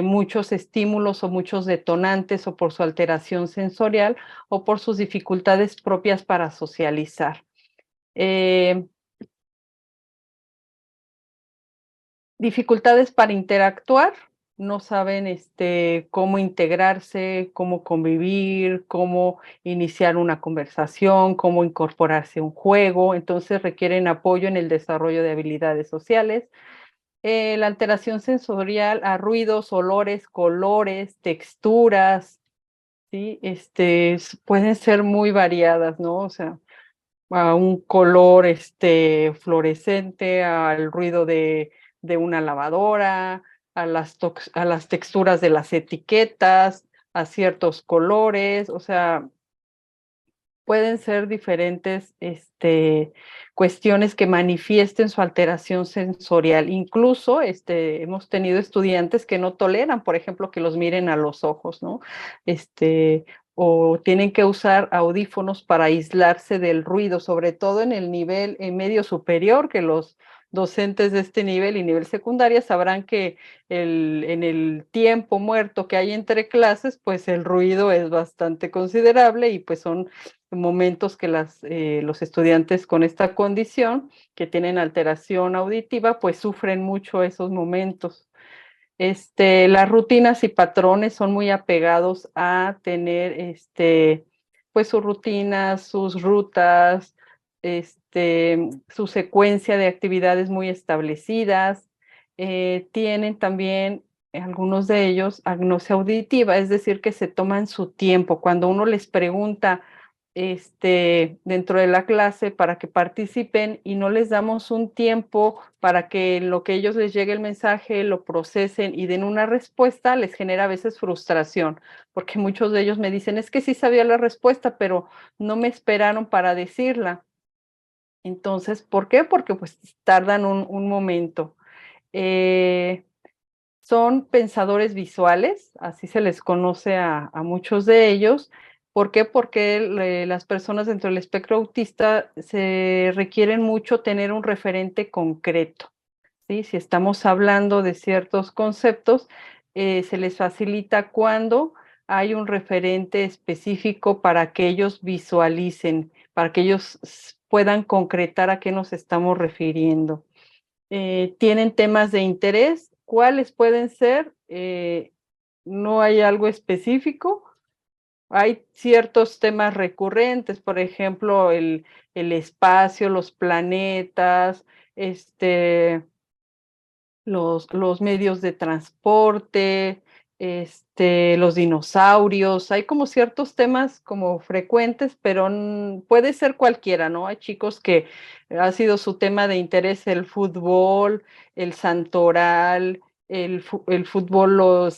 muchos estímulos o muchos detonantes, o por su alteración sensorial o por sus dificultades propias para socializar. Dificultades para interactuar, no saben cómo integrarse, cómo convivir, cómo iniciar una conversación, cómo incorporarse a un juego, entonces requieren apoyo en el desarrollo de habilidades sociales. La alteración sensorial a ruidos, olores, colores, texturas, ¿sí? Pueden ser muy variadas, ¿no? O sea, a un color fluorescente, al ruido de una lavadora, a las texturas de las etiquetas, a ciertos colores, o sea, pueden ser diferentes cuestiones que manifiesten su alteración sensorial. Incluso hemos tenido estudiantes que no toleran, por ejemplo, que los miren a los ojos, ¿no? O tienen que usar audífonos para aislarse del ruido, sobre todo en el nivel medio superior, que los docentes de este nivel y nivel secundaria sabrán que en el tiempo muerto que hay entre clases, pues el ruido es bastante considerable, y pues son momentos que los estudiantes con esta condición, que tienen alteración auditiva, pues sufren mucho esos momentos. Las rutinas y patrones son muy apegados a tener pues sus rutinas, sus rutas, su secuencia de actividades muy establecidas. Tienen también algunos de ellos agnosia auditiva, es decir, que se toman su tiempo. Cuando uno les pregunta dentro de la clase para que participen y no les damos un tiempo para que en lo que ellos les llegue el mensaje, lo procesen y den una respuesta, les genera a veces frustración, porque muchos de ellos me dicen, es que sí sabía la respuesta, pero no me esperaron para decirla. Entonces, ¿por qué? Porque pues tardan un momento. Son pensadores visuales, así se les conoce a muchos de ellos. ¿Por qué? Porque las personas dentro del espectro autista se requieren mucho tener un referente concreto, ¿sí? Si estamos hablando de ciertos conceptos, se les facilita cuando hay un referente específico para que ellos visualicen, para que ellos puedan concretar a qué nos estamos refiriendo. Tienen temas de interés. ¿Cuáles pueden ser? No hay algo específico. Hay ciertos temas recurrentes, por ejemplo, el espacio, los planetas, los medios de transporte, los dinosaurios, hay como ciertos temas como frecuentes, pero puede ser cualquiera, ¿no? Hay chicos que ha sido su tema de interés el fútbol, el santoral, el fútbol,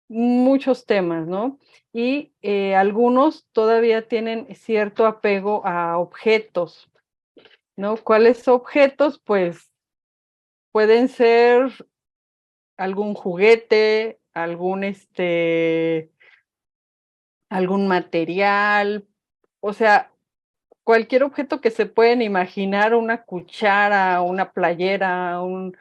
muchos temas, ¿no? Y algunos todavía tienen cierto apego a objetos, ¿no? ¿Cuáles objetos? Pues pueden ser algún juguete, algún material, o sea, cualquier objeto que se pueden imaginar, una cuchara, una playera, un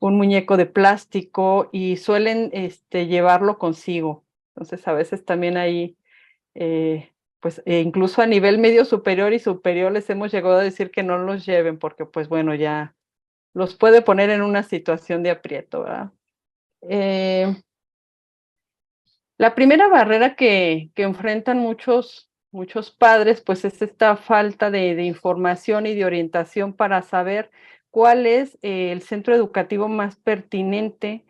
muñeco de plástico, y suelen llevarlo consigo. Entonces, a veces también hay, pues, incluso a nivel medio superior y superior les hemos llegado a decir que no los lleven porque, pues, bueno, ya los puede poner en una situación de aprieto, ¿verdad? La primera barrera que enfrentan muchos padres, pues, es esta falta de información y de orientación para saber cuál es el centro educativo más pertinente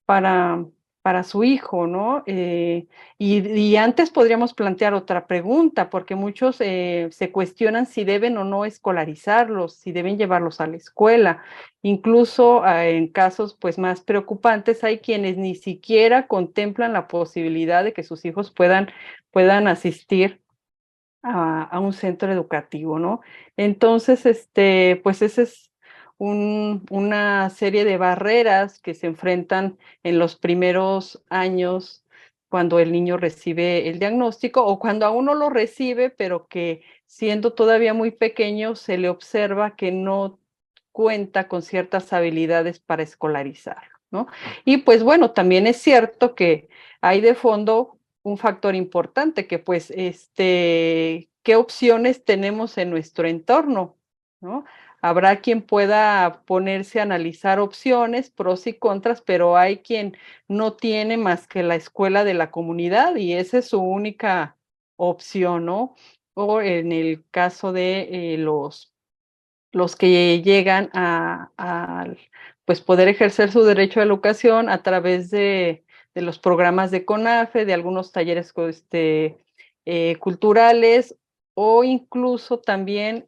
para su hijo, ¿no? Y antes podríamos plantear otra pregunta, porque muchos se cuestionan si deben o no escolarizarlos, si deben llevarlos a la escuela. Incluso en casos pues más preocupantes hay quienes ni siquiera contemplan la posibilidad de que sus hijos puedan asistir a un centro educativo, ¿no? Entonces, pues ese es una serie de barreras que se enfrentan en los primeros años cuando el niño recibe el diagnóstico o cuando aún no lo recibe, pero que siendo todavía muy pequeño se le observa que no cuenta con ciertas habilidades para escolarizar, ¿no? Y pues bueno, también es cierto que hay de fondo un factor importante que pues, ¿qué opciones tenemos en nuestro entorno? ¿No? Habrá quien pueda ponerse a analizar opciones, pros y contras, pero hay quien no tiene más que la escuela de la comunidad y esa es su única opción, ¿no? O en el caso de los que llegan a pues poder ejercer su derecho a la educación a través de los programas de CONAFE, de algunos talleres culturales o incluso también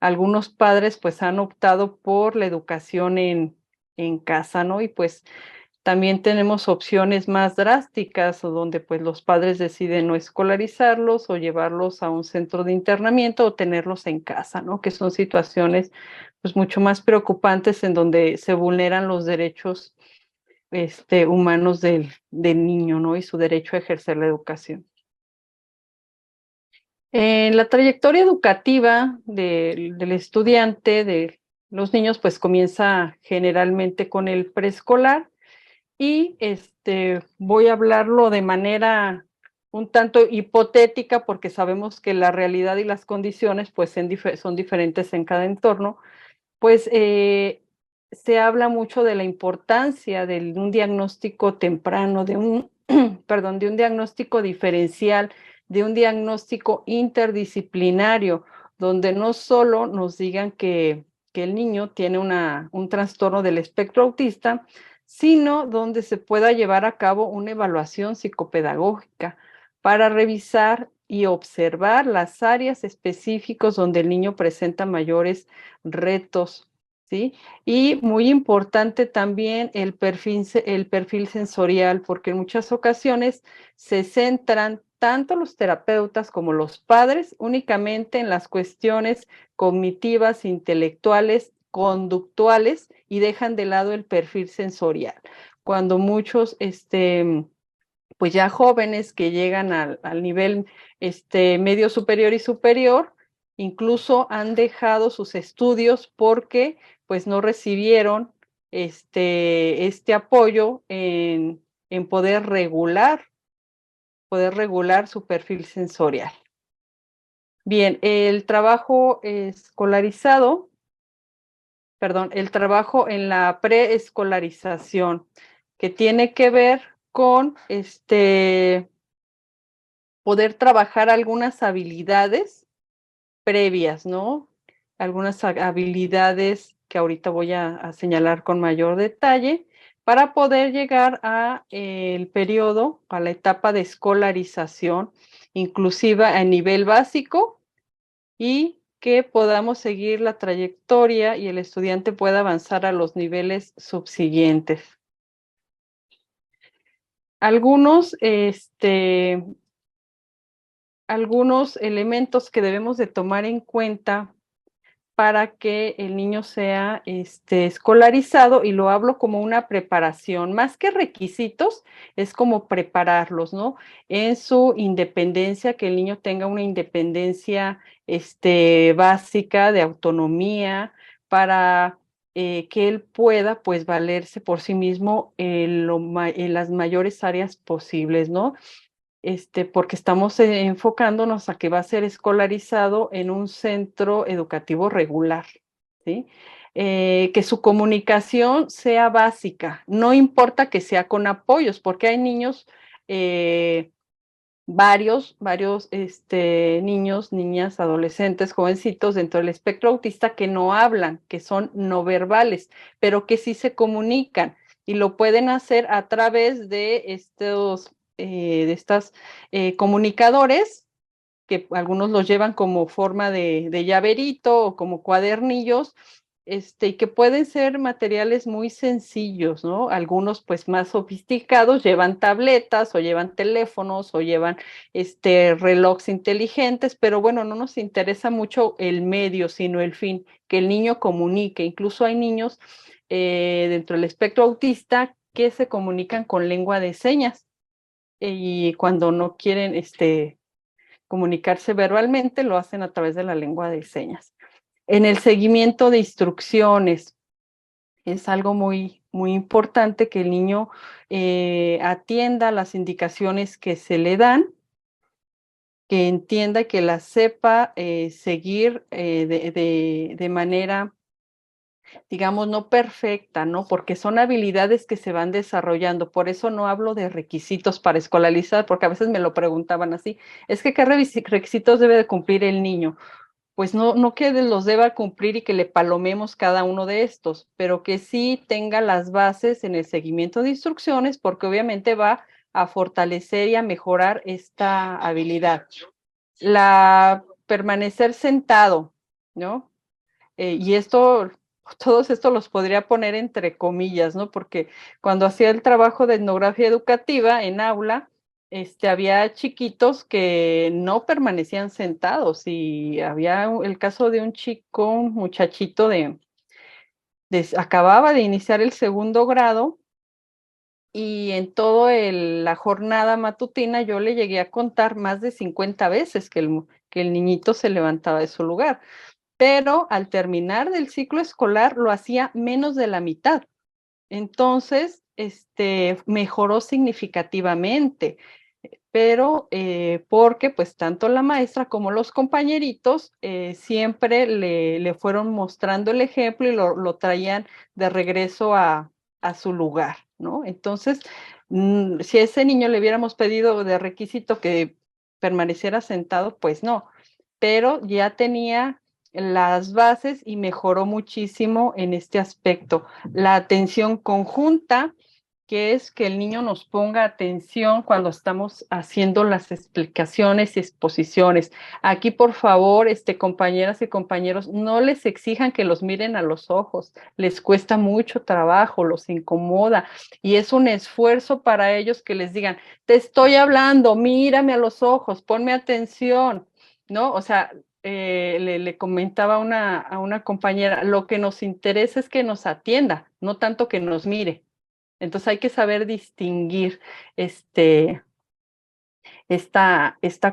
algunos padres pues han optado por la educación en casa, ¿no? Y pues también tenemos opciones más drásticas o donde pues los padres deciden no escolarizarlos o llevarlos a un centro de internamiento o tenerlos en casa, ¿no? Que son situaciones pues mucho más preocupantes en donde se vulneran los derechos humanos del niño, ¿no? Y su derecho a ejercer la educación. En la trayectoria educativa del estudiante, de los niños, pues comienza generalmente con el preescolar. Y voy a hablarlo de manera un tanto hipotética porque sabemos que la realidad y las condiciones pues son diferentes en cada entorno, pues se habla mucho de la importancia de un diagnóstico temprano, perdón, de un diagnóstico diferencial, de un diagnóstico interdisciplinario, donde no solo nos digan que el niño tiene un trastorno del espectro autista, sino donde se pueda llevar a cabo una evaluación psicopedagógica para revisar y observar las áreas específicas donde el niño presenta mayores retos, ¿sí? Y muy importante también el perfil sensorial, porque en muchas ocasiones se centran tanto los terapeutas como los padres únicamente en las cuestiones cognitivas, intelectuales, conductuales y dejan de lado el perfil sensorial. Cuando muchos, pues ya jóvenes que llegan al nivel medio superior y superior, incluso han dejado sus estudios porque pues no recibieron este apoyo en poder regular su perfil sensorial. Bien, el trabajo escolarizado, perdón, el trabajo en la preescolarización, que tiene que ver con poder trabajar algunas habilidades previas, ¿no? Algunas habilidades que ahorita voy a señalar con mayor detalle, para poder llegar a el periodo, a la etapa de escolarización inclusiva a nivel básico y que podamos seguir la trayectoria y el estudiante pueda avanzar a los niveles subsiguientes. Algunos elementos que debemos de tomar en cuenta para que el niño sea escolarizado, y lo hablo como una preparación, más que requisitos, es como prepararlos, ¿no? En su independencia, que el niño tenga una independencia básica de autonomía para que él pueda, pues, valerse por sí mismo en las mayores áreas posibles, ¿no? Porque estamos enfocándonos a que va a ser escolarizado en un centro educativo regular, ¿sí? Que su comunicación sea básica, no importa que sea con apoyos, porque hay niños, varios niños, niñas, adolescentes, jovencitos dentro del espectro autista que no hablan, que son no verbales, pero que sí se comunican y lo pueden hacer a través de estas comunicadores, que algunos los llevan como forma de llaverito o como cuadernillos, y que pueden ser materiales muy sencillos, ¿no? Algunos pues más sofisticados llevan tabletas o llevan teléfonos o llevan relojes inteligentes, pero bueno, no nos interesa mucho el medio, sino el fin, que el niño comunique. Incluso hay niños dentro del espectro autista que se comunican con lengua de señas y cuando no quieren comunicarse verbalmente, lo hacen a través de la lengua de señas. En el seguimiento de instrucciones, es algo muy, muy importante que el niño atienda las indicaciones que se le dan, que entienda y que las sepa seguir de manera, digamos, no perfecta, ¿no? Porque son habilidades que se van desarrollando. Por eso no hablo de requisitos para escolarizar, porque a veces me lo preguntaban así. Es que, ¿qué requisitos debe de cumplir el niño? Pues no que los deba cumplir y que le palomemos cada uno de estos, pero que sí tenga las bases en el seguimiento de instrucciones, porque obviamente va a fortalecer y a mejorar esta habilidad. Permanecer sentado, ¿no? Y todos estos los podría poner entre comillas, ¿no? Porque cuando hacía el trabajo de etnografía educativa en aula, había chiquitos que no permanecían sentados y había el caso de un chico, un muchachito acababa de iniciar el 2º grado y en toda la jornada matutina yo le llegué a contar más de 50 veces que el niñito se levantaba de su lugar, pero al terminar del ciclo escolar lo hacía menos de la mitad. Entonces, mejoró significativamente, pero porque pues tanto la maestra como los compañeritos siempre le fueron mostrando el ejemplo y lo traían de regreso a su lugar, ¿no? Entonces, si a ese niño le hubiéramos pedido de requisito que permaneciera sentado, pues no, pero ya tenía las bases y mejoró muchísimo en este aspecto. La atención conjunta, que es que el niño nos ponga atención cuando estamos haciendo las explicaciones y exposiciones. Aquí, por favor, compañeras y compañeros, no les exijan que los miren a los ojos, les cuesta mucho trabajo, los incomoda, y es un esfuerzo para ellos que les digan, te estoy hablando, mírame a los ojos, ponme atención, ¿no? O sea, le comentaba a una compañera, lo que nos interesa es que nos atienda, no tanto que nos mire. Entonces hay que saber distinguir esta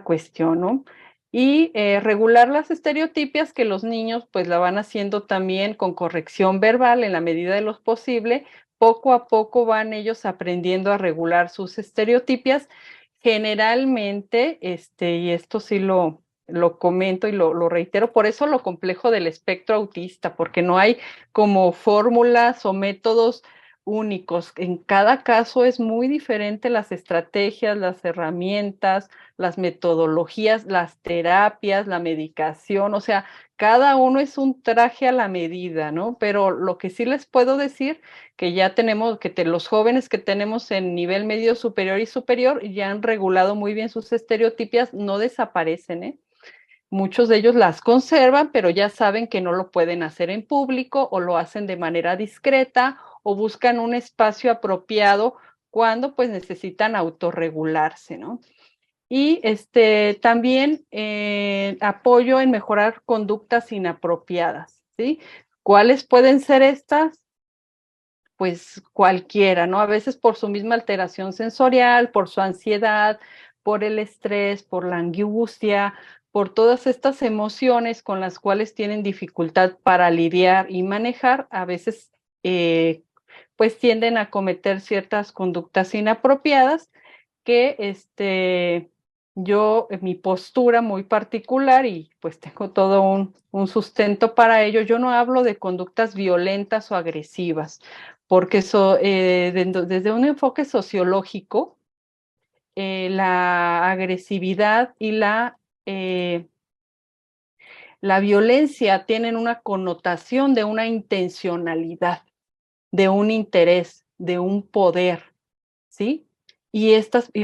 cuestión, ¿no? Y regular las estereotipias que los niños pues la van haciendo también con corrección verbal en la medida de lo posible. Poco a poco van ellos aprendiendo a regular sus estereotipias. Generalmente, y esto sí lo comento y lo reitero, por eso lo complejo del espectro autista, porque no hay como fórmulas o métodos únicos. En cada caso es muy diferente las estrategias, las herramientas, las metodologías, las terapias, la medicación, o sea, cada uno es un traje a la medida, ¿no? Pero lo que sí les puedo decir, que ya tenemos, los jóvenes que tenemos en nivel medio superior y superior ya han regulado muy bien sus estereotipias, no desaparecen, ¿eh? Muchos de ellos las conservan, pero ya saben que no lo pueden hacer en público o lo hacen de manera discreta o buscan un espacio apropiado cuando pues necesitan autorregularse, ¿no? Y también apoyo en mejorar conductas inapropiadas, ¿sí? ¿Cuáles pueden ser estas? Pues cualquiera, ¿no? A veces por su misma alteración sensorial, por su ansiedad, por el estrés, por la angustia, por todas estas emociones con las cuales tienen dificultad para lidiar y manejar, a veces pues tienden a cometer ciertas conductas inapropiadas que yo, en mi postura muy particular, y pues tengo todo un sustento para ello, yo no hablo de conductas violentas o agresivas, porque desde un enfoque sociológico, la agresividad y la violencia tienen una connotación de una intencionalidad, de un interés, de un poder, ¿sí? Y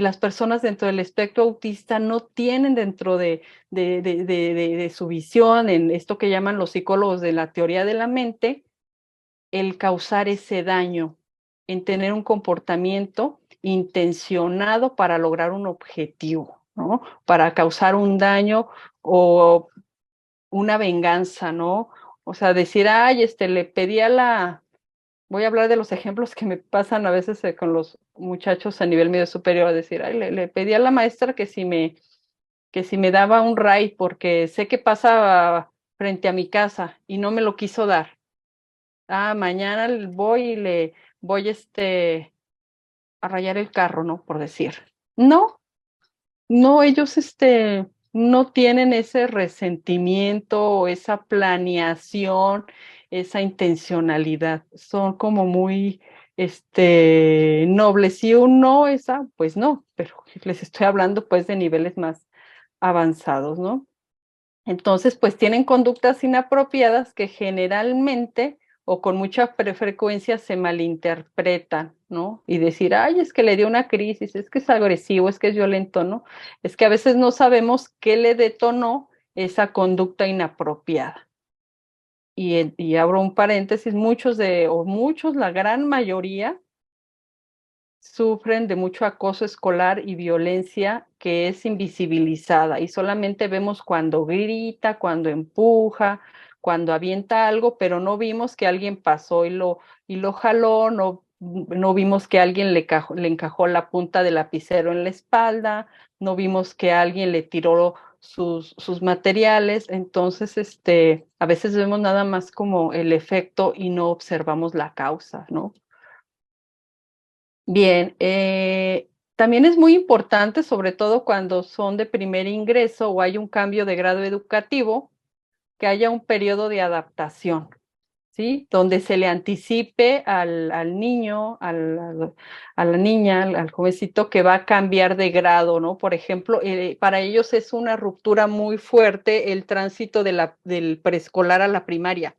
las personas dentro del espectro autista no tienen dentro de su visión, en esto que llaman los psicólogos de la teoría de la mente, el causar ese daño, en tener un comportamiento intencionado para lograr un objetivo, ¿no? Para causar un daño o una venganza, ¿no? O sea, decir, ay, le pedí a la, voy a hablar de los ejemplos que me pasan a veces con los muchachos a nivel medio superior, a decir, ay, le pedí a la maestra que si me daba un ray porque sé que pasa frente a mi casa y no me lo quiso dar. Ah, mañana voy y le voy a rayar el carro, ¿no? Por decir. No, no, ellos no tienen ese resentimiento o esa planeación, esa intencionalidad. Son como muy nobles. Si un no, pues no, pero les estoy hablando pues de niveles más avanzados, ¿no? Entonces, pues tienen conductas inapropiadas que generalmente o con mucha frecuencia se malinterpretan, ¿no? Y decir, ay, es que le dio una crisis, es que es agresivo, es que es violento, ¿no? Es que a veces no sabemos qué le detonó esa conducta inapropiada. Y abro un paréntesis, muchos, la gran mayoría, sufren de mucho acoso escolar y violencia que es invisibilizada y solamente vemos cuando grita, cuando empuja, cuando avienta algo, pero no vimos que alguien pasó y lo jaló, no vimos que alguien le encajó la punta del lapicero en la espalda, no vimos que alguien le tiró sus materiales, entonces a veces vemos nada más como el efecto y no observamos la causa, ¿no? Bien, también es muy importante, sobre todo cuando son de primer ingreso o hay un cambio de grado educativo, que haya un periodo de adaptación, ¿sí? Donde se le anticipe al niño, a la niña, al jovencito que va a cambiar de grado, ¿no? Por ejemplo, para ellos es una ruptura muy fuerte el tránsito del preescolar a la primaria.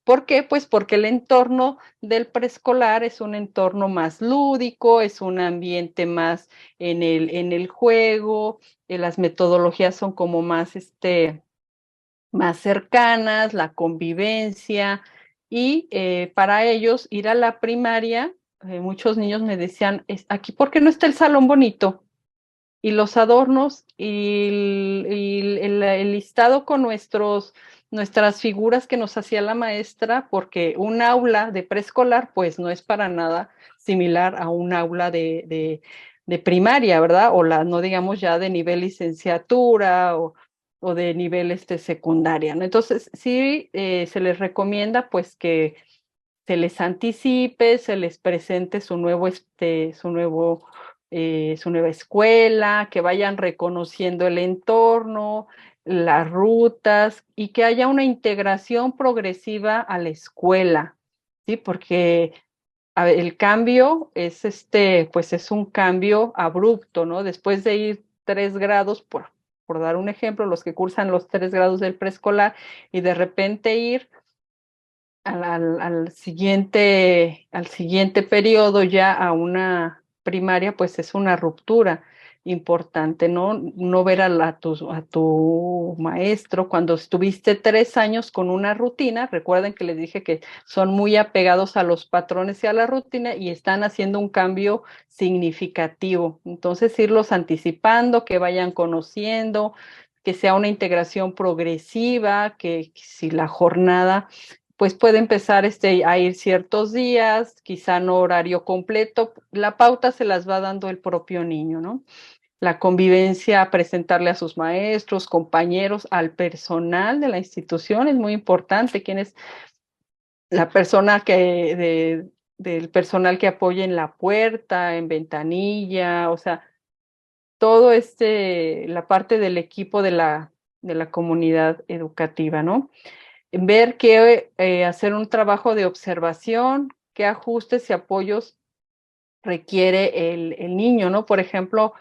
¿Por qué? Pues porque el entorno del preescolar es un entorno más lúdico, es un ambiente más en el juego, las metodologías son como más cercanas, la convivencia, y para ellos ir a la primaria, muchos niños me decían, aquí, ¿por qué no está el salón bonito? Y los adornos y el listado con nuestras figuras que nos hacía la maestra, porque un aula de preescolar pues no es para nada similar a un aula de primaria, ¿verdad? O no digamos ya de nivel licenciatura o de nivel secundaria, ¿no? Entonces sí se les recomienda pues que se les anticipe, se les presente su nueva escuela, que vayan reconociendo el entorno, las rutas y que haya una integración progresiva a la escuela, ¿sí? Porque el cambio es pues es un cambio abrupto, ¿no? Después de ir 3 grados, por dar un ejemplo, los que cursan los 3 grados del preescolar y de repente ir al siguiente periodo ya a una primaria, pues es una ruptura importante, ¿no? No ver a tu maestro cuando estuviste 3 años con una rutina. Recuerden que les dije que son muy apegados a los patrones y a la rutina y están haciendo un cambio significativo. Entonces, irlos anticipando, que vayan conociendo, que sea una integración progresiva, que si la jornada pues puede empezar a ir ciertos días, quizá no horario completo, la pauta se las va dando el propio niño, ¿no? La convivencia, presentarle a sus maestros, compañeros, al personal de la institución es muy importante, quién es la persona del personal que apoya en la puerta, en ventanilla, o sea, todo la parte del equipo de la comunidad educativa, ¿no? Ver hacer un trabajo de observación, qué ajustes y apoyos requiere el niño, ¿no? Por ejemplo,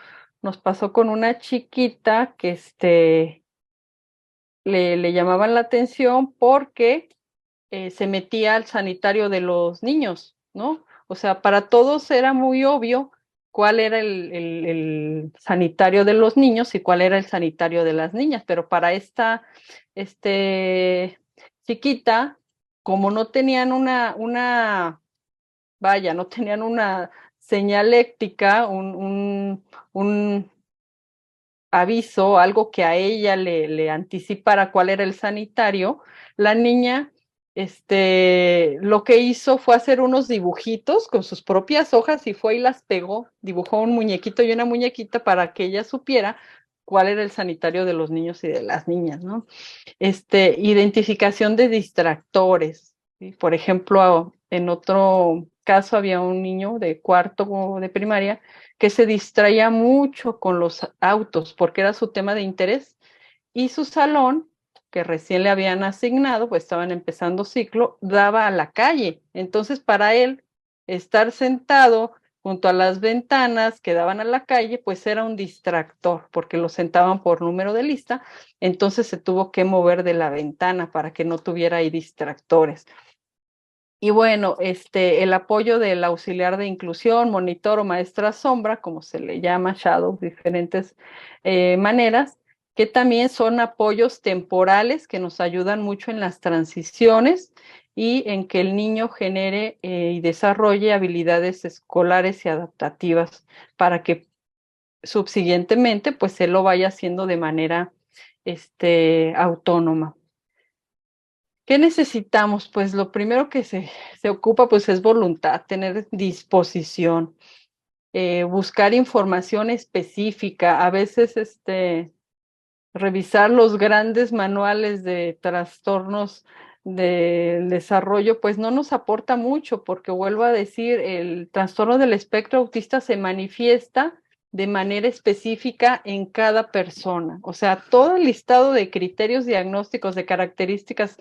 nos pasó con una chiquita que le llamaban la atención porque se metía al sanitario de los niños, ¿no? O sea, para todos era muy obvio cuál era el sanitario de los niños y cuál era el sanitario de las niñas, pero para esta chiquita, como no tenían no tenían una señaléctica, un aviso, algo que a ella le anticipara cuál era el sanitario, la niña lo que hizo fue hacer unos dibujitos con sus propias hojas y fue y las pegó, dibujó un muñequito y una muñequita para que ella supiera cuál era el sanitario de los niños y de las niñas, ¿no? Identificación de distractores, ¿sí? Por ejemplo, en otro caso había un niño de cuarto de primaria que se distraía mucho con los autos porque era su tema de interés y su salón, que recién le habían asignado, pues estaban empezando ciclo, daba a la calle. Entonces, para él, estar sentado junto a las ventanas que daban a la calle, pues era un distractor, porque lo sentaban por número de lista, entonces se tuvo que mover de la ventana para que no tuviera ahí distractores. Y bueno, el apoyo del auxiliar de inclusión, monitor o maestra sombra, como se le llama, shadow, diferentes maneras, que también son apoyos temporales que nos ayudan mucho en las transiciones y en que el niño genere y desarrolle habilidades escolares y adaptativas para que subsiguientemente pues él lo vaya haciendo de manera autónoma. ¿Qué necesitamos? Pues lo primero que se ocupa pues es voluntad, tener disposición, buscar información específica, a veces revisar los grandes manuales de trastornos del desarrollo, pues no nos aporta mucho, porque vuelvo a decir, el trastorno del espectro autista se manifiesta de manera específica en cada persona. O sea, todo el listado de criterios diagnósticos, de características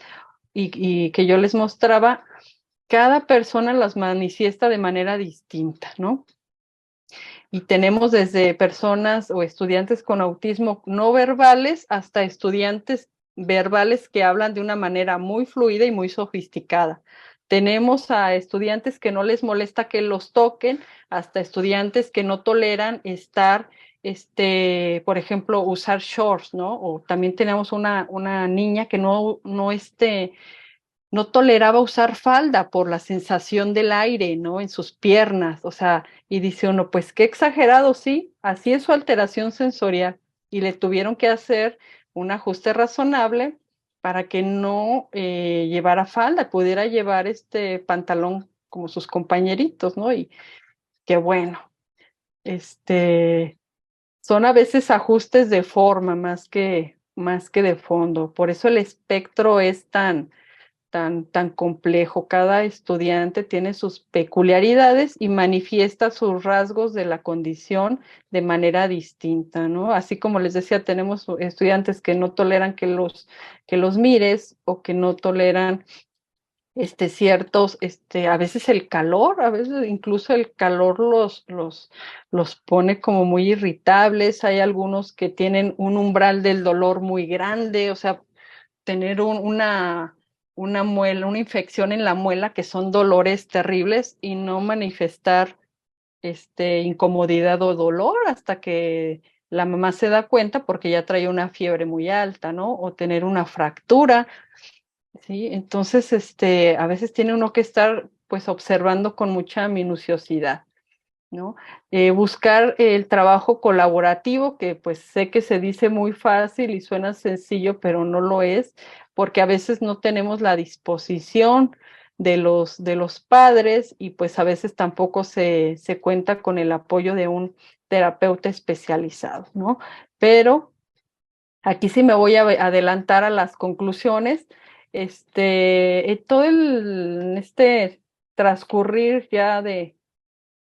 y que yo les mostraba, cada persona las manifiesta de manera distinta, ¿no? Y tenemos desde personas o estudiantes con autismo no verbales hasta estudiantes verbales que hablan de una manera muy fluida y muy sofisticada. Tenemos a estudiantes que no les molesta que los toquen, hasta estudiantes que no toleran estar, por ejemplo, usar shorts, ¿no? O también tenemos una niña que no toleraba usar falda por la sensación del aire, ¿no? En sus piernas, o sea, y dice uno, pues qué exagerado, sí, así es su alteración sensorial. Y le tuvieron que hacer un ajuste razonable para que no llevara falda, pudiera llevar este pantalón como sus compañeritos, ¿no? Y qué bueno, son a veces ajustes de forma más que de fondo. Por eso el espectro es tan complejo. Cada estudiante tiene sus peculiaridades y manifiesta sus rasgos de la condición de manera distinta, ¿no? Así como les decía, tenemos estudiantes que no toleran que los mires o que no toleran ciertos, a veces el calor, a veces incluso el calor los pone como muy irritables. Hay algunos que tienen un umbral del dolor muy grande, o sea, tener una muela, una infección en la muela, que son dolores terribles, y no manifestar incomodidad o dolor hasta que la mamá se da cuenta porque ya trae una fiebre muy alta, ¿no? O tener una fractura. Sí, entonces a veces tiene uno que estar pues observando con mucha minuciosidad, ¿no? Buscar el trabajo colaborativo, que pues sé que se dice muy fácil y suena sencillo, pero no lo es, porque a veces no tenemos la disposición de los padres, y pues a veces tampoco se cuenta con el apoyo de un terapeuta especializado, ¿no? Pero aquí sí me voy a adelantar a las conclusiones. Todo transcurrir ya de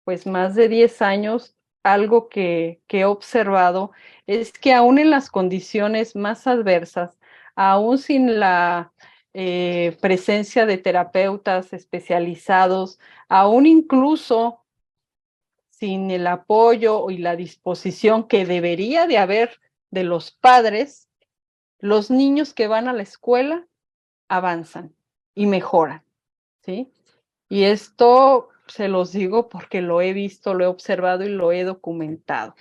pues más de 10 años, algo que he observado es que aún en las condiciones más adversas, aún sin la presencia de terapeutas especializados, aún incluso sin el apoyo y la disposición que debería de haber de los padres, los niños que van a la escuela avanzan y mejoran, ¿sí? Y esto se los digo porque lo he visto, lo he observado y lo he documentado,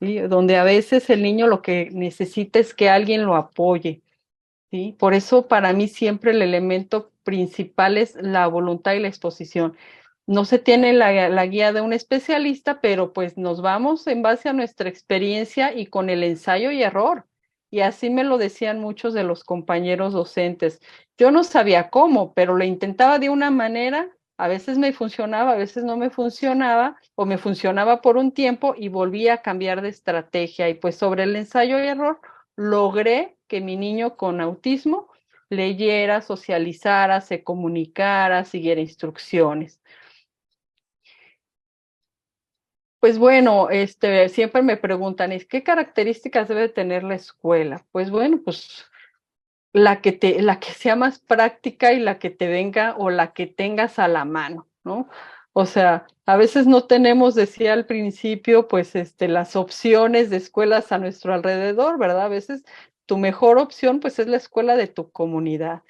¿sí? Donde a veces el niño lo que necesita es que alguien lo apoye, ¿sí? Por eso para mí siempre el elemento principal es la voluntad y la exposición. No se tiene la guía de un especialista, pero pues nos vamos en base a nuestra experiencia y con el ensayo y error. Y así me lo decían muchos de los compañeros docentes. Yo no sabía cómo, pero lo intentaba de una manera, a veces me funcionaba, a veces no me funcionaba, o me funcionaba por un tiempo y volvía a cambiar de estrategia. Y pues sobre el ensayo y error logré que mi niño con autismo leyera, socializara, se comunicara, siguiera instrucciones. Pues bueno, siempre me preguntan, ¿qué características debe tener la escuela? Pues bueno, pues la que sea más práctica y la que te venga o la que tengas a la mano, ¿no? O sea, a veces no tenemos, decía al principio, pues las opciones de escuelas a nuestro alrededor, ¿verdad? A veces tu mejor opción pues es la escuela de tu comunidad.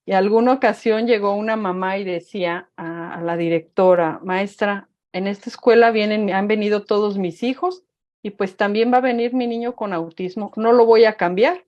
Y alguna ocasión llegó una mamá y decía a la directora: maestra, en esta escuela han venido todos mis hijos y pues también va a venir mi niño con autismo. No lo voy a cambiar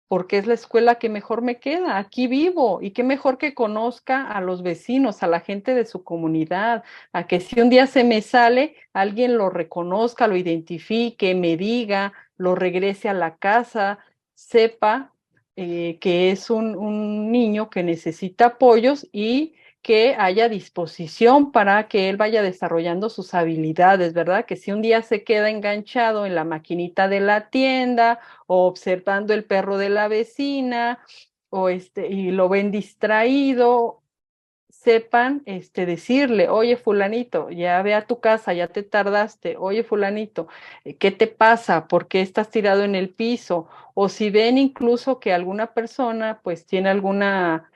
porque es la escuela que mejor me queda, aquí vivo, y qué mejor que conozca a los vecinos, a la gente de su comunidad, a que si un día se me sale, alguien lo reconozca, lo identifique, me diga, lo regrese a la casa, sepa que es un niño que necesita apoyos y que haya disposición para que él vaya desarrollando sus habilidades, ¿verdad? Que si un día se queda enganchado en la maquinita de la tienda o observando el perro de la vecina y lo ven distraído, sepan decirle: oye fulanito, ya ve a tu casa, ya te tardaste, oye fulanito, ¿qué te pasa? ¿Por qué estás tirado en el piso? O si ven incluso que alguna persona pues tiene alguna,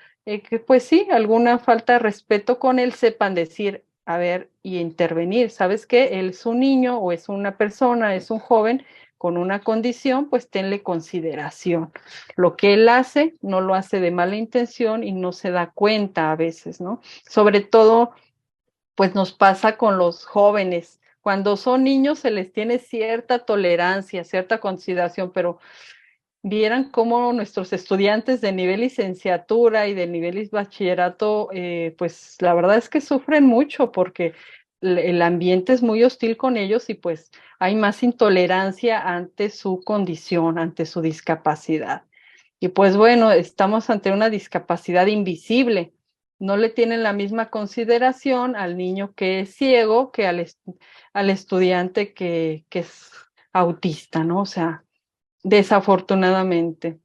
pues sí, alguna falta de respeto con él, sepan decir, a ver, y intervenir. ¿Sabes qué? Él es un niño o es una persona, es un joven con una condición, pues tenle consideración. Lo que él hace, no lo hace de mala intención y no se da cuenta a veces, ¿no? Sobre todo, pues nos pasa con los jóvenes. Cuando son niños se les tiene cierta tolerancia, cierta consideración, pero vieran cómo nuestros estudiantes de nivel licenciatura y de nivel bachillerato, pues la verdad es que sufren mucho porque el ambiente es muy hostil con ellos y pues hay más intolerancia ante su condición, ante su discapacidad. Y pues bueno, estamos ante una discapacidad invisible. No le tienen la misma consideración al niño que es ciego que al estudiante que es autista, ¿no? O sea, desafortunadamente.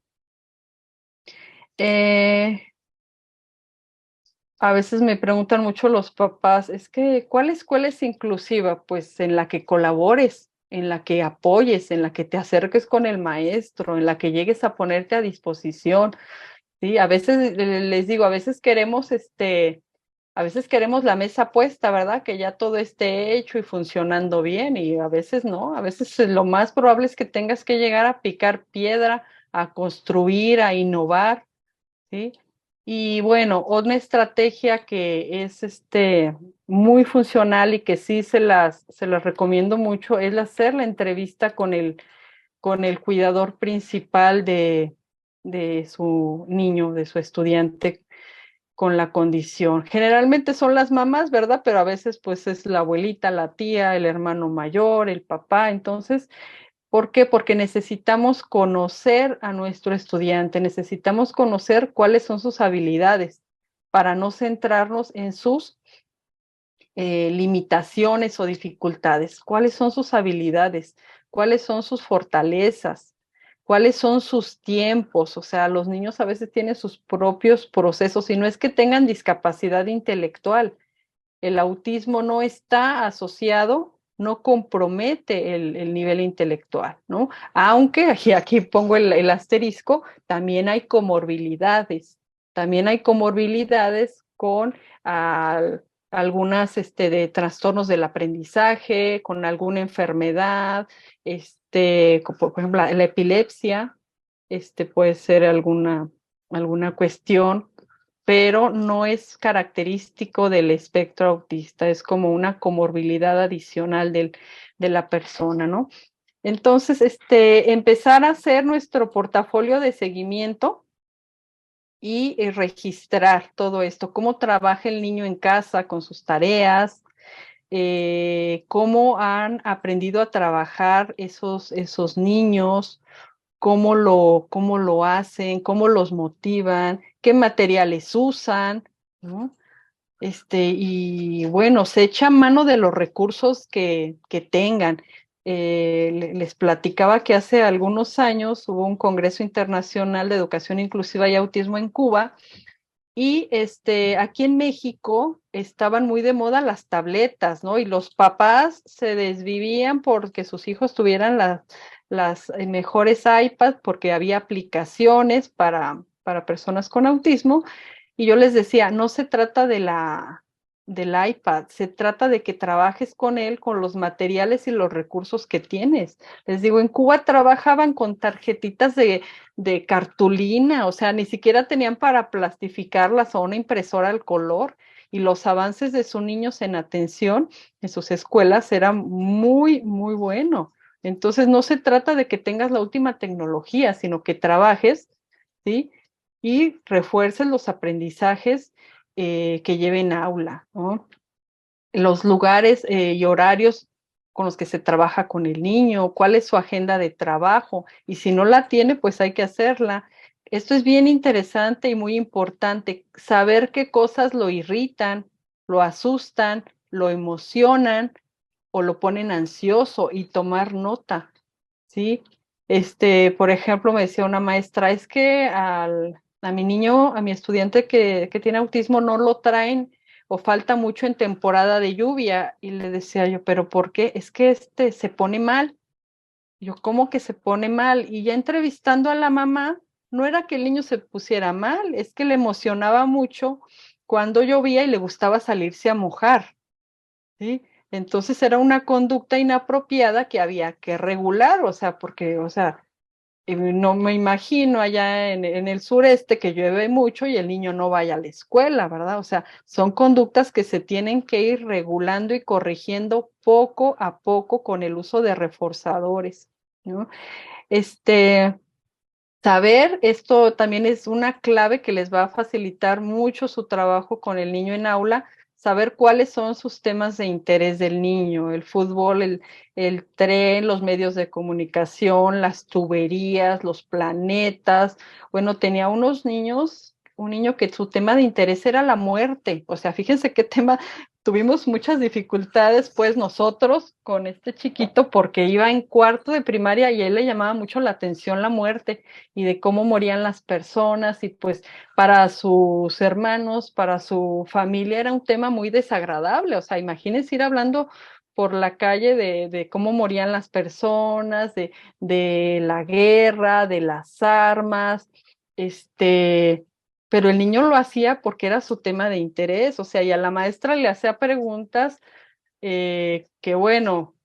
A veces me preguntan mucho los papás, es que, ¿cuál escuela es inclusiva? Pues en la que colabores, en la que apoyes, en la que te acerques con el maestro, en la que llegues a ponerte a disposición. ¿sí? A veces les digo, a veces queremos la mesa puesta, ¿verdad? Que ya todo esté hecho y funcionando bien, y a veces no, a veces lo más probable es que tengas que llegar a picar piedra, a construir, a innovar, ¿sí? Y bueno, una estrategia que es muy funcional y que sí se las recomiendo mucho es hacer la entrevista con el cuidador principal de su niño, de su estudiante con la condición. Generalmente son las mamás, ¿verdad? Pero a veces pues es la abuelita, la tía, el hermano mayor, el papá. Entonces, ¿por qué? Porque necesitamos conocer a nuestro estudiante, necesitamos conocer cuáles son sus habilidades para no centrarnos en sus limitaciones o dificultades. ¿Cuáles son sus habilidades? ¿Cuáles son sus fortalezas? ¿Cuáles son sus tiempos? O sea, los niños a veces tienen sus propios procesos y no es que tengan discapacidad intelectual. El autismo no está asociado, no compromete el nivel intelectual, ¿no? Aunque aquí pongo el asterisco, también hay comorbilidades con algunas de trastornos del aprendizaje, con alguna enfermedad, por ejemplo, la epilepsia, puede ser alguna cuestión, pero no es característico del espectro autista, es como una comorbilidad adicional de la persona, ¿no? Entonces, empezar a hacer nuestro portafolio de seguimiento y registrar todo esto, cómo trabaja el niño en casa con sus tareas, cómo han aprendido a trabajar esos niños, cómo lo hacen, cómo los motivan, qué materiales usan, ¿no? Y bueno, se echa mano de los recursos que tengan. Les platicaba que hace algunos años hubo un Congreso Internacional de Educación Inclusiva y Autismo en Cuba, y aquí en México estaban muy de moda las tabletas, ¿no? Y los papás se desvivían porque sus hijos tuvieran las mejores iPads, porque había aplicaciones para personas con autismo. Y yo les decía, no se trata del iPad, se trata de que trabajes con él, con los materiales y los recursos que tienes. Les digo, en Cuba trabajaban con tarjetitas de cartulina, o sea, ni siquiera tenían para plastificarlas o una impresora al color, y los avances de sus niños en atención en sus escuelas eran muy, muy buenos. Entonces, no se trata de que tengas la última tecnología, sino que trabajes, ¿sí? Y refuerces los aprendizajes que lleven aula, ¿no? Los lugares y horarios con los que se trabaja con el niño, cuál es su agenda de trabajo, y si no la tiene, pues hay que hacerla. Esto es bien interesante y muy importante, saber qué cosas lo irritan, lo asustan, lo emocionan o lo ponen ansioso, y tomar nota, ¿sí? Por ejemplo, me decía una maestra, es que a mi niño, a mi estudiante que tiene autismo, no lo traen o falta mucho en temporada de lluvia. Y le decía yo, ¿pero por qué? Es que se pone mal. Yo, ¿cómo que se pone mal? Y ya entrevistando a la mamá, no era que el niño se pusiera mal, es que le emocionaba mucho cuando llovía y le gustaba salirse a mojar, ¿sí? Entonces era una conducta inapropiada que había que regular, o sea, porque, o sea, no me imagino allá en el sureste que llueve mucho y el niño no vaya a la escuela, ¿verdad? O sea, son conductas que se tienen que ir regulando y corrigiendo poco a poco con el uso de reforzadores, ¿no? Saber esto también es una clave que les va a facilitar mucho su trabajo con el niño en aula, saber cuáles son sus temas de interés del niño, el fútbol, el tren, los medios de comunicación, las tuberías, los planetas. Bueno, tenía un niño que su tema de interés era la muerte. O sea, fíjense qué tema. Tuvimos muchas dificultades, pues, nosotros con este chiquito, porque iba en cuarto de primaria y a él le llamaba mucho la atención la muerte y de cómo morían las personas, y pues para sus hermanos, para su familia era un tema muy desagradable. O sea, imagínense ir hablando por la calle de cómo morían las personas, de la guerra, de las armas, pero el niño lo hacía porque era su tema de interés, o sea, y a la maestra le hacía preguntas que bueno,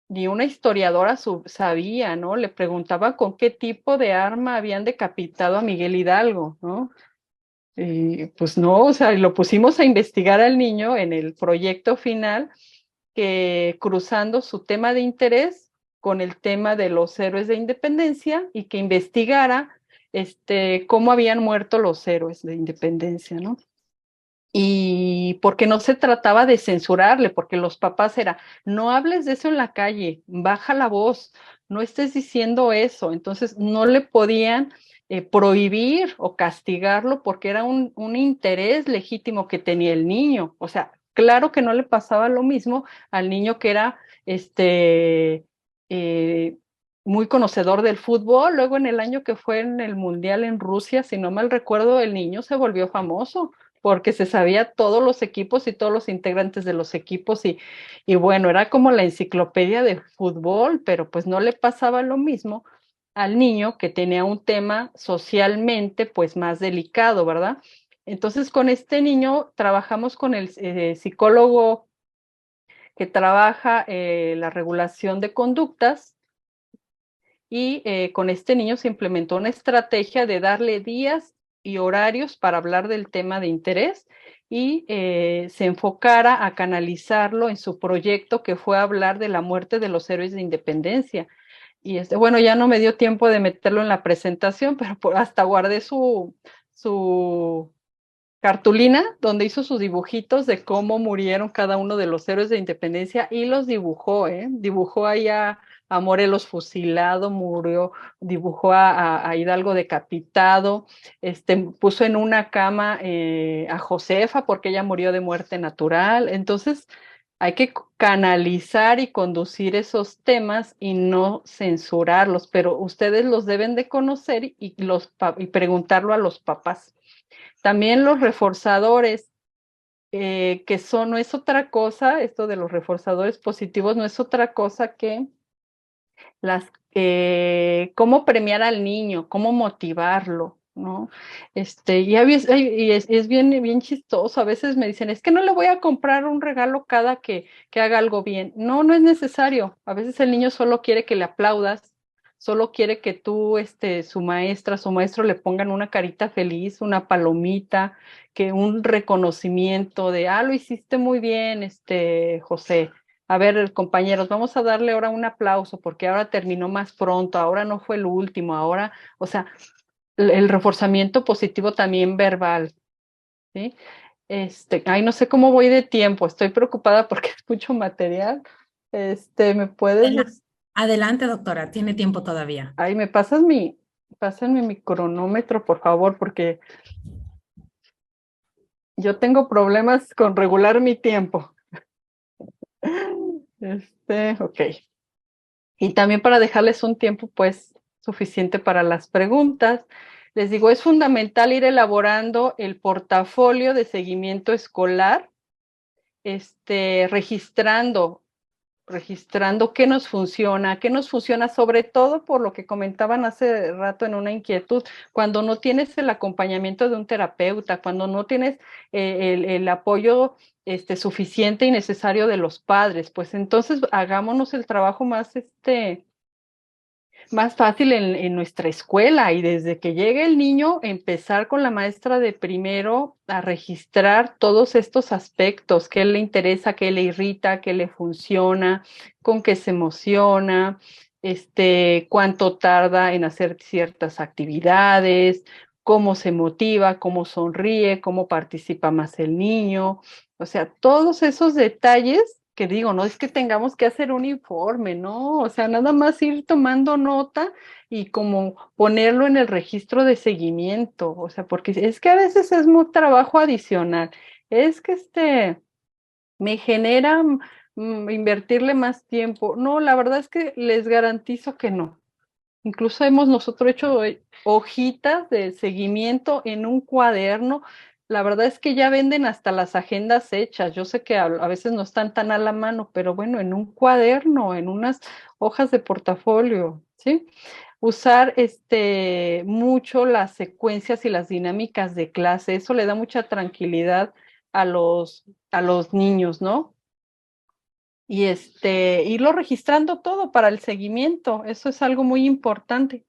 ni una historiadora sabía, ¿no? Le preguntaba con qué tipo de arma habían decapitado a Miguel Hidalgo, ¿no? Y pues no, o sea, lo pusimos a investigar al niño en el proyecto final, que cruzando su tema de interés con el tema de los héroes de independencia y que investigara cómo habían muerto los héroes de independencia, ¿no? Y porque no se trataba de censurarle, porque los papás era, no hables de eso en la calle, baja la voz, no estés diciendo eso. Entonces no le podían prohibir o castigarlo porque era un interés legítimo que tenía el niño. O sea, claro que no le pasaba lo mismo al niño que era eh, muy conocedor del fútbol. Luego en el año que fue en el Mundial en Rusia, si no mal recuerdo, el niño se volvió famoso porque se sabía todos los equipos y todos los integrantes de los equipos y bueno, era como la enciclopedia de fútbol, pero pues no le pasaba lo mismo al niño que tenía un tema socialmente pues más delicado, ¿verdad? Entonces con este niño trabajamos con el psicólogo que trabaja la regulación de conductas y con este niño se implementó una estrategia de darle días y horarios para hablar del tema de interés y se enfocara a canalizarlo en su proyecto que fue hablar de la muerte de los héroes de independencia. Y bueno, ya no me dio tiempo de meterlo en la presentación, pero hasta guardé su cartulina donde hizo sus dibujitos de cómo murieron cada uno de los héroes de independencia y los dibujó, dibujó ahí a Morelos fusilado, murió, dibujó a Hidalgo decapitado, puso en una cama a Josefa porque ella murió de muerte natural. Entonces hay que canalizar y conducir esos temas y no censurarlos, pero ustedes los deben de conocer y preguntarlo a los papás. También los reforzadores, no es otra cosa, esto de los reforzadores positivos no es otra cosa que cómo premiar al niño, cómo motivarlo, ¿no? Y es bien, bien chistoso. A veces me dicen, es que no le voy a comprar un regalo cada que haga algo bien. No, no es necesario. A veces el niño solo quiere que le aplaudas, solo quiere que tú, su maestra, su maestro le pongan una carita feliz, una palomita, que un reconocimiento de, lo hiciste muy bien, José. A ver, compañeros, vamos a darle ahora un aplauso porque ahora terminó más pronto, ahora no fue el último, ahora, o sea, el reforzamiento positivo también verbal, ¿sí? No sé cómo voy de tiempo, estoy preocupada porque es mucho material. ¿Me puedes? Adelante, doctora, tiene tiempo todavía. Ay, pásenme mi cronómetro, por favor, porque yo tengo problemas con regular mi tiempo. Ok. Y también para dejarles un tiempo, pues, suficiente para las preguntas. Les digo, es fundamental ir elaborando el portafolio de seguimiento escolar, registrando qué nos funciona sobre todo por lo que comentaban hace rato en una inquietud, cuando no tienes el acompañamiento de un terapeuta, cuando no tienes el apoyo suficiente y necesario de los padres, pues entonces hagámonos el trabajo más fácil en nuestra escuela y desde que llegue el niño empezar con la maestra de primero a registrar todos estos aspectos, qué le interesa, qué le irrita, qué le funciona, con qué se emociona, cuánto tarda en hacer ciertas actividades, cómo se motiva, cómo sonríe, cómo participa más el niño, o sea, todos esos detalles que digo, no es que tengamos que hacer un informe, ¿no? O sea, nada más ir tomando nota y como ponerlo en el registro de seguimiento, o sea, porque es que a veces es muy trabajo adicional, es que me genera invertirle más tiempo. No, la verdad es que les garantizo que no. Incluso hemos nosotros hecho hojitas de seguimiento en un cuaderno. La verdad es que ya venden hasta las agendas hechas. Yo sé que a veces no están tan a la mano, pero bueno, en un cuaderno, en unas hojas de portafolio, ¿sí? usar mucho las secuencias y las dinámicas de clase. Eso le da mucha tranquilidad a los niños, ¿no? Y irlo registrando todo para el seguimiento. Eso es algo muy importante.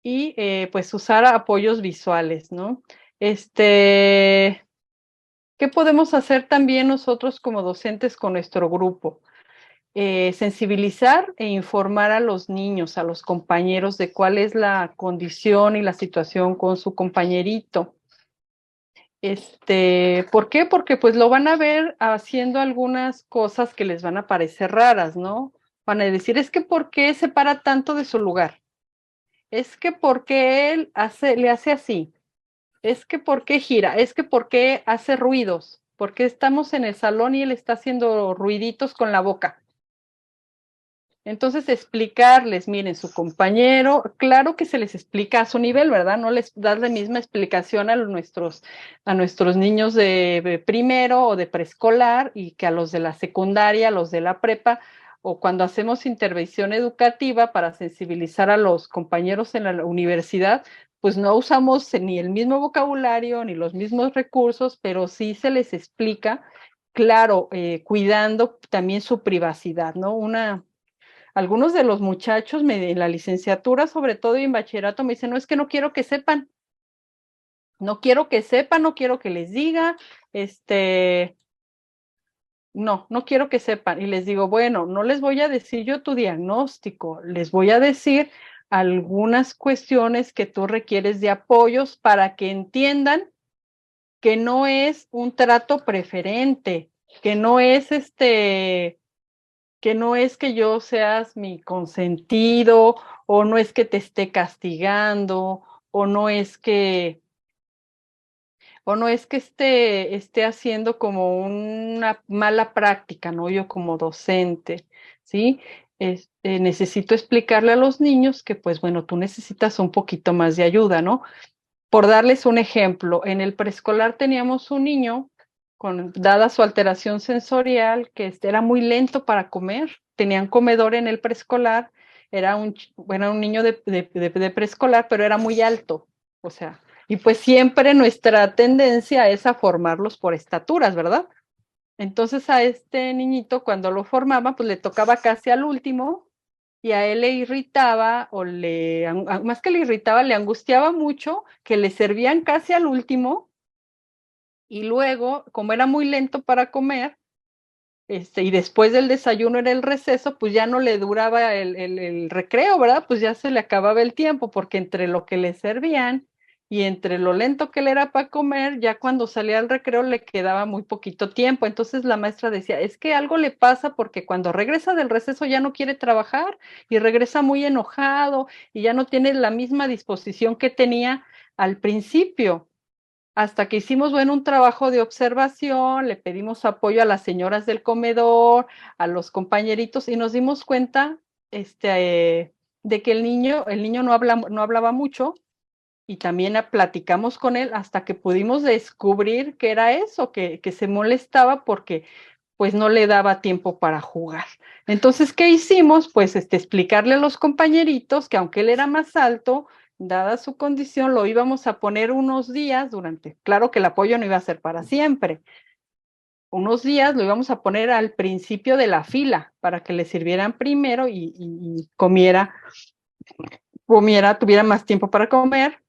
Y pues usar apoyos visuales, ¿no? ¿Qué podemos hacer también nosotros como docentes con nuestro grupo? Sensibilizar e informar a los niños, a los compañeros de cuál es la condición y la situación con su compañerito. ¿Por qué? Porque pues lo van a ver haciendo algunas cosas que les van a parecer raras, ¿no? Van a decir, es que ¿por qué se para tanto de su lugar? Es que ¿por qué él le hace así? Es que ¿por qué gira? Es que ¿por qué hace ruidos? Porque estamos en el salón y él está haciendo ruiditos con la boca. Entonces, explicarles, miren, su compañero, claro que se les explica a su nivel, ¿verdad? No les das la misma explicación a nuestros niños de primero o de preescolar y que a los de la secundaria, a los de la prepa, o cuando hacemos intervención educativa para sensibilizar a los compañeros en la universidad, pues no usamos ni el mismo vocabulario ni los mismos recursos, pero sí se les explica, claro, cuidando también su privacidad, ¿no? Algunos de los muchachos en la licenciatura, sobre todo y en bachillerato, me dicen, no, es que no quiero que sepan, no quiero que sepan, no quiero que les diga, no quiero que sepan. Y les digo, bueno, no les voy a decir yo tu diagnóstico, les voy a decir algunas cuestiones que tú requieres de apoyos para que entiendan que no es un trato preferente, que no es que no es que yo seas mi consentido, o no es que te esté castigando, o no es que esté haciendo como una mala práctica, ¿no? Yo como docente, ¿sí? Necesito explicarle a los niños que, pues bueno, tú necesitas un poquito más de ayuda, ¿no? Por darles un ejemplo, en el preescolar teníamos un niño dada su alteración sensorial, que era muy lento para comer. Tenían comedor en el preescolar, era un niño de preescolar, pero era muy alto, o sea, y pues siempre nuestra tendencia es a formarlos por estaturas, ¿verdad? Entonces a este niñito cuando lo formaba, pues le tocaba casi al último, y a él le irritaba, más que le irritaba, le angustiaba mucho que le servían casi al último, y luego, como era muy lento para comer, y después del desayuno era el receso, pues ya no le duraba el recreo, ¿verdad? Pues ya se le acababa el tiempo, porque entre lo que le servían y entre lo lento que le era para comer, ya cuando salía al recreo le quedaba muy poquito tiempo. Entonces la maestra decía, es que algo le pasa porque cuando regresa del receso ya no quiere trabajar y regresa muy enojado y ya no tiene la misma disposición que tenía al principio. Hasta que hicimos, bueno, un trabajo de observación, le pedimos apoyo a las señoras del comedor, a los compañeritos, y nos dimos cuenta de que el niño no hablaba mucho, y también platicamos con él hasta que pudimos descubrir que era eso, que se molestaba porque pues no le daba tiempo para jugar. Entonces, ¿qué hicimos? Pues explicarle a los compañeritos que aunque él era más alto, dada su condición, lo íbamos a poner unos días claro que el apoyo no iba a ser para siempre, unos días lo íbamos a poner al principio de la fila para que le sirvieran primero y comiera, tuviera más tiempo para comer.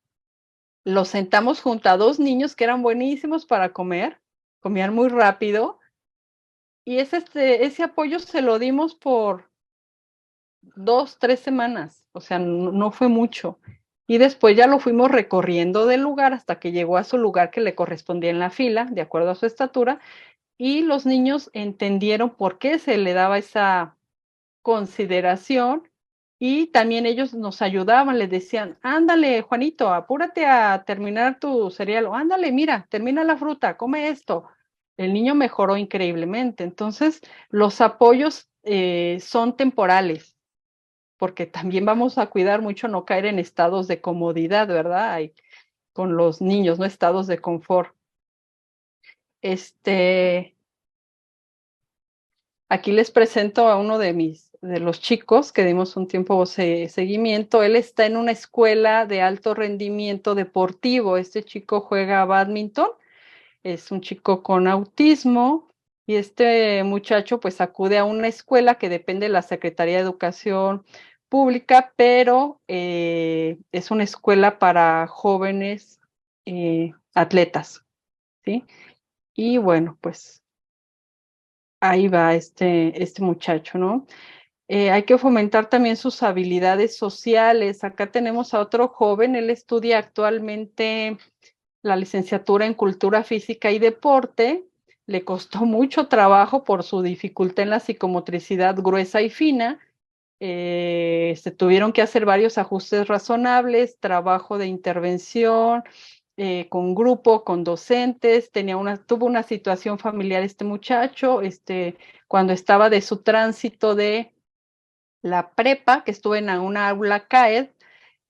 Los sentamos junto a 2 niños que eran buenísimos para comer, comían muy rápido, y ese apoyo se lo dimos por 2, 3 semanas, o sea, no fue mucho. Y después ya lo fuimos recorriendo del lugar hasta que llegó a su lugar que le correspondía en la fila, de acuerdo a su estatura, y los niños entendieron por qué se le daba esa consideración, y también ellos nos ayudaban, les decían, ándale, Juanito, apúrate a terminar tu cereal, o ándale, mira, termina la fruta, come esto. El niño mejoró increíblemente. Entonces, los apoyos son temporales, porque también vamos a cuidar mucho no caer en estados de comodidad, ¿verdad? Con los niños, no estados de confort. Aquí les presento a uno de mis los chicos que dimos un tiempo seguimiento. Él está en una escuela de alto rendimiento deportivo. Este chico juega bádminton, es un chico con autismo y este muchacho pues acude a una escuela que depende de la Secretaría de Educación Pública, pero es una escuela para jóvenes atletas, ¿sí? Y bueno, pues ahí va este muchacho, ¿no? Hay que fomentar también sus habilidades sociales. Acá tenemos a otro joven, él estudia actualmente la licenciatura en Cultura Física y Deporte. Le costó mucho trabajo por su dificultad en la psicomotricidad gruesa y fina. Se tuvieron que hacer varios ajustes razonables, trabajo de intervención, con grupo, con docentes, tuvo una situación familiar este muchacho, cuando estaba de su tránsito de la prepa, que estuve en una aula CAED,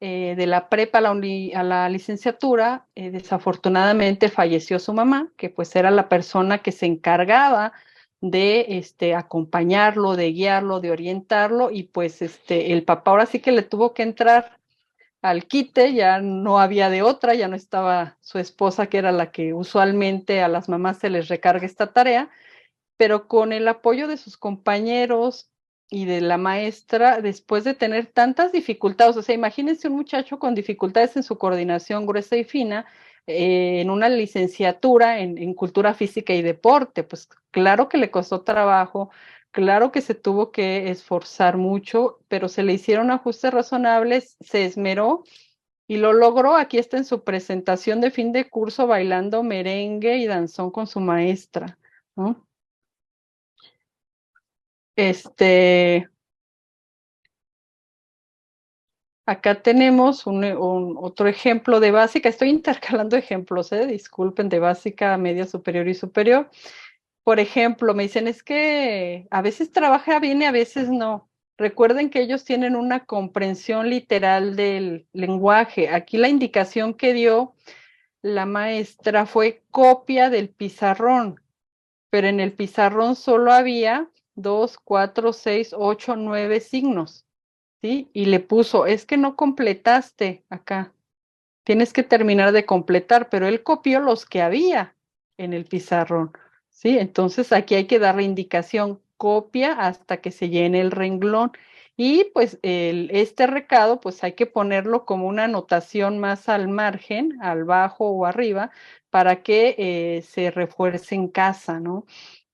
de la prepa a la licenciatura, desafortunadamente falleció su mamá, que pues era la persona que se encargaba de acompañarlo, de guiarlo, de orientarlo, y pues el papá ahora sí que le tuvo que entrar al quite, ya no había de otra, ya no estaba su esposa, que era la que usualmente a las mamás se les recarga esta tarea, pero con el apoyo de sus compañeros y de la maestra, después de tener tantas dificultades, o sea, imagínense un muchacho con dificultades en su coordinación gruesa y fina, en una licenciatura en cultura física y deporte, pues claro que le costó trabajo, claro que se tuvo que esforzar mucho, pero se le hicieron ajustes razonables, se esmeró y lo logró. Aquí está en su presentación de fin de curso bailando merengue y danzón con su maestra, ¿no? Acá tenemos otro ejemplo de básica. Estoy intercalando ejemplos, disculpen, de básica, media superior y superior. Por ejemplo, me dicen, es que a veces trabaja bien y a veces no. Recuerden que ellos tienen una comprensión literal del lenguaje. Aquí la indicación que dio la maestra fue copia del pizarrón, pero en el pizarrón solo había 2, 4, 6, 8, 9 signos, ¿sí? Y le puso, es que no completaste acá, tienes que terminar de completar, pero él copió los que había en el pizarrón, ¿sí? Entonces aquí hay que darle indicación, copia hasta que se llene el renglón. Y pues este recado, pues hay que ponerlo como una anotación más al margen, al bajo o arriba, para que se refuerce en casa, ¿no?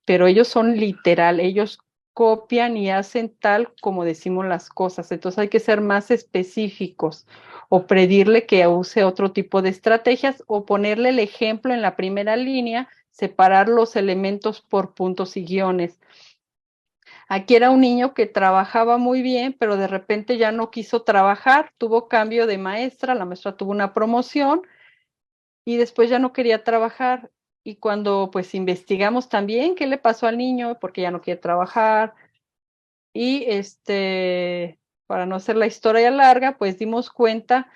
Pero ellos son literal, ellos copian y hacen tal como decimos las cosas, entonces hay que ser más específicos o pedirle que use otro tipo de estrategias o ponerle el ejemplo en la primera línea, separar los elementos por puntos y guiones. Aquí era un niño que trabajaba muy bien, pero de repente ya no quiso trabajar, tuvo cambio de maestra, la maestra tuvo una promoción y después ya no quería trabajar. Y cuando pues investigamos también qué le pasó al niño, porque ya no quiere trabajar, y para no hacer la historia larga, pues dimos cuenta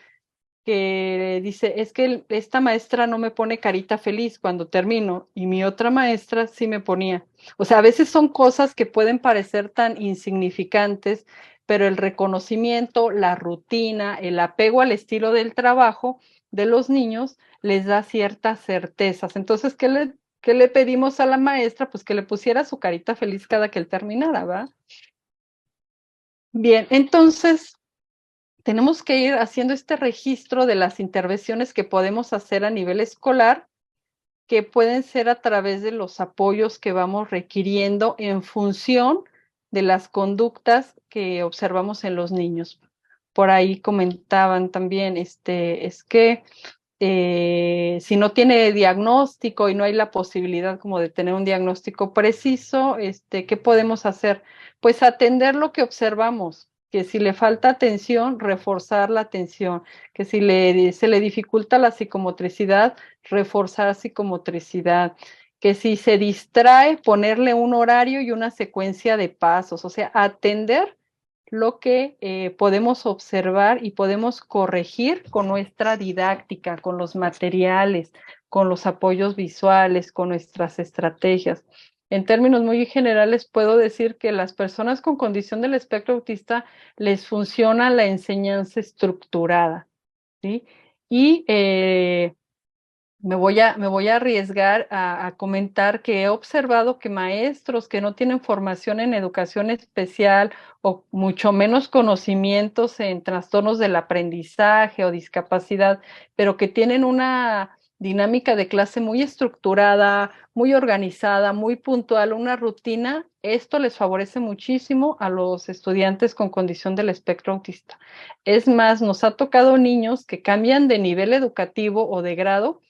que dice, es que esta maestra no me pone carita feliz cuando termino, y mi otra maestra sí me ponía. O sea, a veces son cosas que pueden parecer tan insignificantes, pero el reconocimiento, la rutina, el apego al estilo del trabajo de los niños les da ciertas certezas. Entonces, ¿qué le pedimos a la maestra? Pues que le pusiera su carita feliz cada que él terminara, ¿va? Bien, entonces tenemos que ir haciendo este registro de las intervenciones que podemos hacer a nivel escolar, que pueden ser a través de los apoyos que vamos requiriendo en función de las conductas que observamos en los niños. Por ahí comentaban también, es que si no tiene diagnóstico y no hay la posibilidad como de tener un diagnóstico preciso, ¿qué podemos hacer? Pues atender lo que observamos, que si le falta atención, reforzar la atención, que si se le dificulta la psicomotricidad, reforzar psicomotricidad, que si se distrae, ponerle un horario y una secuencia de pasos, o sea, atender lo que podemos observar y podemos corregir con nuestra didáctica, con los materiales, con los apoyos visuales, con nuestras estrategias. en términos muy generales puedo decir que las personas con condición del espectro autista les funciona la enseñanza estructurada, ¿sí? Y me voy a arriesgar a comentar que he observado que maestros que no tienen formación en educación especial o mucho menos conocimientos en trastornos del aprendizaje o discapacidad, pero que tienen una dinámica de clase muy estructurada, muy organizada, muy puntual, una rutina, esto les favorece muchísimo a los estudiantes con condición del espectro autista. Es más, nos ha tocado niños que cambian de nivel educativo o de grado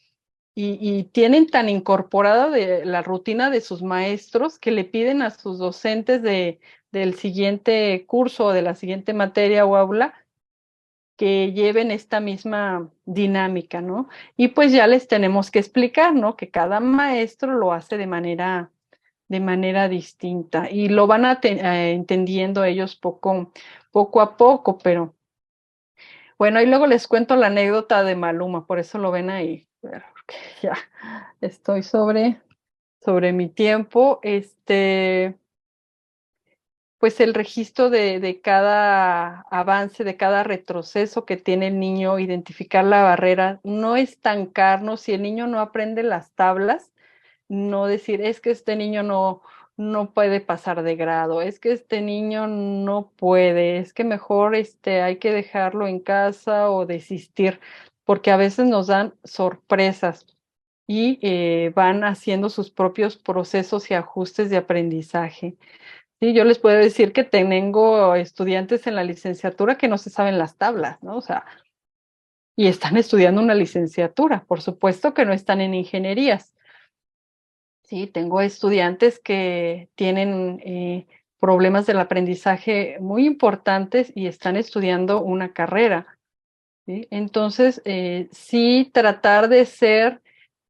y tienen tan incorporada de la rutina de sus maestros que le piden a sus docentes del siguiente curso o de la siguiente materia o aula que lleven esta misma dinámica, ¿no? Y pues ya les tenemos que explicar, ¿no? Que cada maestro lo hace de manera distinta y lo van entendiendo ellos poco a poco, pero bueno, y luego les cuento la anécdota de Maluma, por eso lo ven ahí, porque ya estoy sobre mi tiempo. Pues el registro de cada avance, de cada retroceso que tiene el niño, identificar la barrera, no estancarnos. Si el niño no aprende las tablas, no decir, es que este niño no puede pasar de grado, es que este niño no puede, es que mejor hay que dejarlo en casa o desistir, porque a veces nos dan sorpresas y van haciendo sus propios procesos y ajustes de aprendizaje. Sí, yo les puedo decir que tengo estudiantes en la licenciatura que no se saben las tablas, ¿no? O sea, y están estudiando una licenciatura, por supuesto que no están en ingenierías. Sí, tengo estudiantes que tienen problemas del aprendizaje muy importantes y están estudiando una carrera, ¿sí? Entonces, sí tratar de ser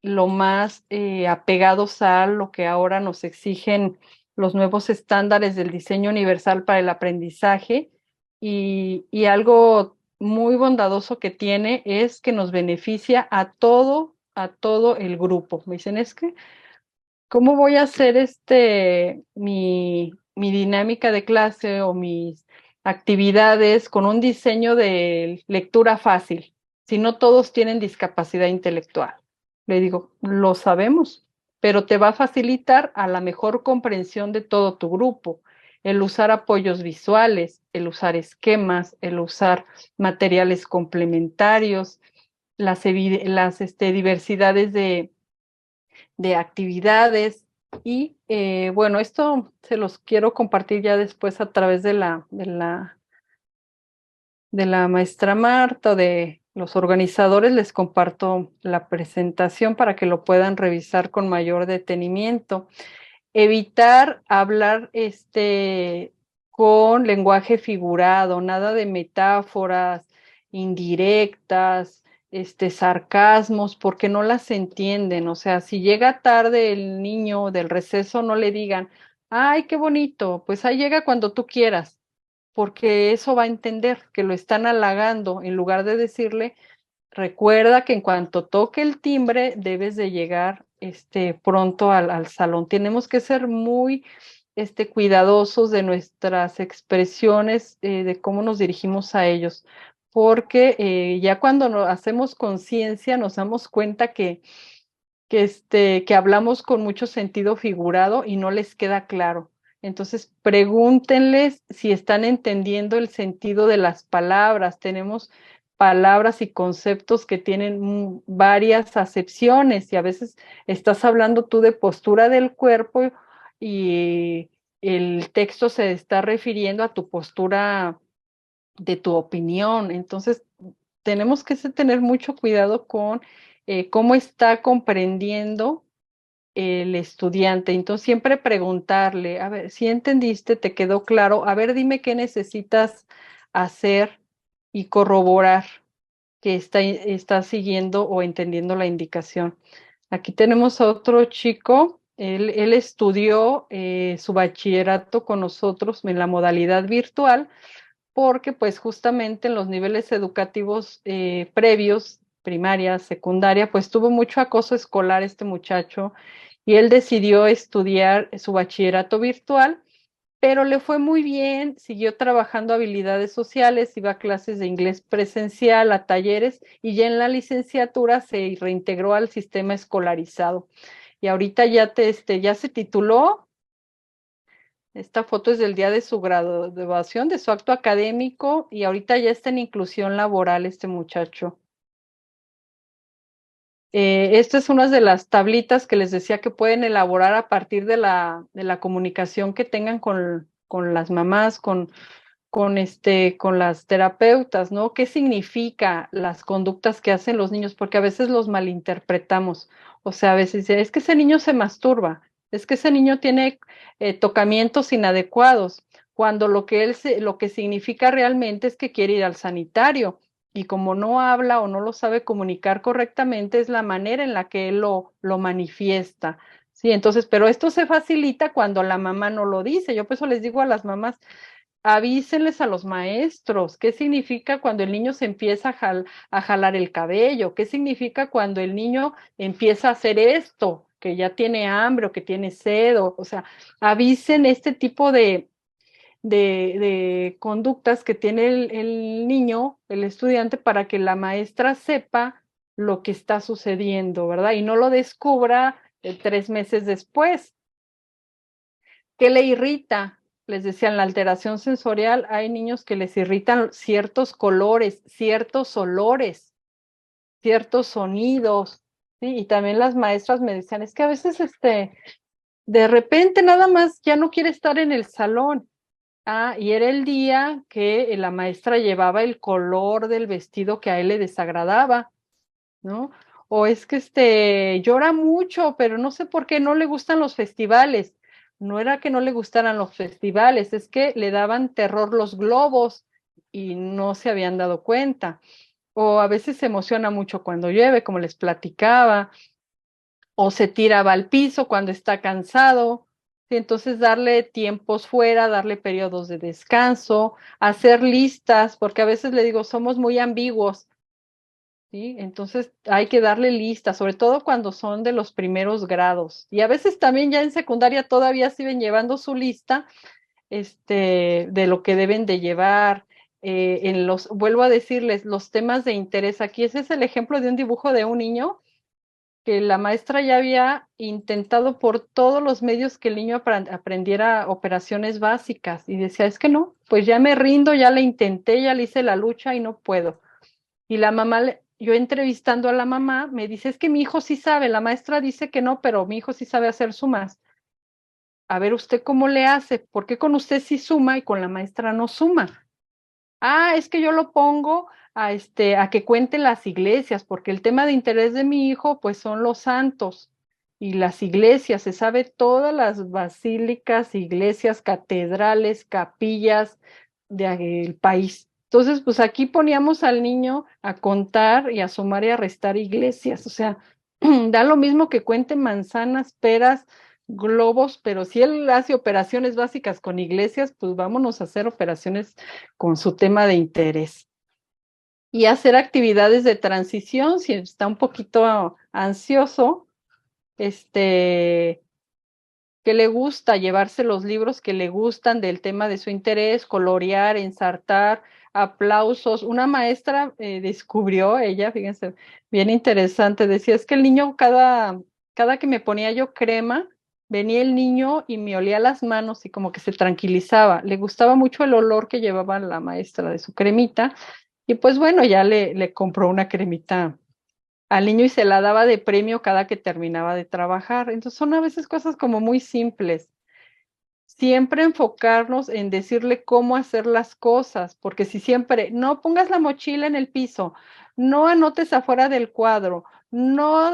lo más apegados a lo que ahora nos exigen los nuevos estándares del diseño universal para el aprendizaje y algo muy bondadoso que tiene es que nos beneficia a todo el grupo. Me dicen, es que ¿cómo voy a hacer mi dinámica de clase o mis actividades con un diseño de lectura fácil si no todos tienen discapacidad intelectual? Le digo, lo sabemos, pero te va a facilitar a la mejor comprensión de todo tu grupo, el usar apoyos visuales, el usar esquemas, el usar materiales complementarios, las diversidades de actividades y bueno, esto se los quiero compartir ya después a través de la maestra Marta o de los organizadores, les comparto la presentación para que lo puedan revisar con mayor detenimiento. Evitar hablar con lenguaje figurado, nada de metáforas indirectas, sarcasmos, porque no las entienden. O sea, si llega tarde el niño del receso, no le digan, ay, qué bonito, pues ahí llega cuando tú quieras, porque eso va a entender que lo están halagando en lugar de decirle, recuerda que en cuanto toque el timbre, debes de llegar pronto al salón. Tenemos que ser muy cuidadosos de nuestras expresiones, de cómo nos dirigimos a ellos, porque ya cuando hacemos conciencia nos damos cuenta que hablamos con mucho sentido figurado y no les queda claro. Entonces, pregúntenles si están entendiendo el sentido de las palabras. Tenemos palabras y conceptos que tienen varias acepciones y a veces estás hablando tú de postura del cuerpo y el texto se está refiriendo a tu postura de tu opinión. Entonces, tenemos que tener mucho cuidado con cómo está comprendiendo el estudiante. Entonces, siempre preguntarle, a ver, si entendiste, te quedó claro, a ver, dime qué necesitas hacer y corroborar que está siguiendo o entendiendo la indicación. Aquí tenemos a otro chico, él estudió su bachillerato con nosotros en la modalidad virtual, porque pues justamente en los niveles educativos previos, primaria, secundaria, pues tuvo mucho acoso escolar este muchacho y él decidió estudiar su bachillerato virtual, pero le fue muy bien, siguió trabajando habilidades sociales, iba a clases de inglés presencial, a talleres, y ya en la licenciatura se reintegró al sistema escolarizado. Y ahorita ya se tituló. Esta foto es del día de su graduación, de su acto académico, y ahorita ya está en inclusión laboral este muchacho. Esta es una de las tablitas que les decía que pueden elaborar a partir de la comunicación que tengan con las mamás, con las terapeutas, ¿no? ¿Qué significa las conductas que hacen los niños? Porque a veces los malinterpretamos. O sea, a veces dicen, es que ese niño se masturba, es que ese niño tiene tocamientos inadecuados, cuando lo que significa realmente es que quiere ir al sanitario. Y como no habla o no lo sabe comunicar correctamente, es la manera en la que él lo manifiesta. Sí, entonces, pero esto se facilita cuando la mamá no lo dice. Yo por eso les digo a las mamás, avísenles a los maestros qué significa cuando el niño se empieza a jalar el cabello, qué significa cuando el niño empieza a hacer esto, que ya tiene hambre o que tiene sed, o sea, avisen este tipo de conductas que tiene el niño, el estudiante, para que la maestra sepa lo que está sucediendo, ¿verdad? Y no lo descubra 3 meses después. ¿Qué le irrita? Les decían, la alteración sensorial, hay niños que les irritan ciertos colores, ciertos olores, ciertos sonidos, ¿sí? Y también las maestras me decían, es que a veces de repente nada más ya no quiere estar en el salón. Ah, y era el día que la maestra llevaba el color del vestido que a él le desagradaba, ¿no? O es que llora mucho, pero no sé por qué no le gustan los festivales. No era que no le gustaran los festivales, es que le daban terror los globos y no se habían dado cuenta. O a veces se emociona mucho cuando llueve, como les platicaba, o se tiraba al piso cuando está cansado. ¿Sí? Entonces, darle tiempos fuera, darle periodos de descanso, hacer listas, porque a veces le digo, somos muy ambiguos. ¿Sí? Entonces hay que darle lista, sobre todo cuando son de los primeros grados. Y a veces también ya en secundaria todavía siguen llevando su lista de lo que deben de llevar. Vuelvo a decirles, los temas de interés. Aquí ese es el ejemplo de un dibujo de un niño que la maestra ya había intentado por todos los medios que el niño aprendiera operaciones básicas. Y decía, es que no, pues ya me rindo, ya le intenté, ya le hice la lucha y no puedo. Y la mamá, yo entrevistando a la mamá, me dice, es que mi hijo sí sabe, la maestra dice que no, pero mi hijo sí sabe hacer sumas. A ver, ¿usted cómo le hace? ¿Por qué con usted sí suma y con la maestra no suma? Ah, es que yo lo pongo a que cuente las iglesias, porque el tema de interés de mi hijo, pues son los santos y las iglesias, se sabe todas las basílicas, iglesias, catedrales, capillas del país. Entonces, pues aquí poníamos al niño a contar y a sumar y a restar iglesias, o sea, da lo mismo que cuente manzanas, peras, globos, pero si él hace operaciones básicas con iglesias, pues vámonos a hacer operaciones con su tema de interés. Y hacer actividades de transición, si está un poquito ansioso, que le gusta llevarse los libros que le gustan del tema de su interés, colorear, ensartar, aplausos. Una maestra descubrió, ella, fíjense, bien interesante, decía, es que el niño cada que me ponía yo crema, venía el niño y me olía las manos y como que se tranquilizaba. Le gustaba mucho el olor que llevaba la maestra de su cremita y pues bueno, ya le compró una cremita al niño y se la daba de premio cada que terminaba de trabajar. Entonces son a veces cosas como muy simples. Siempre enfocarnos en decirle cómo hacer las cosas, porque si siempre no pongas la mochila en el piso, no anotes afuera del cuadro, no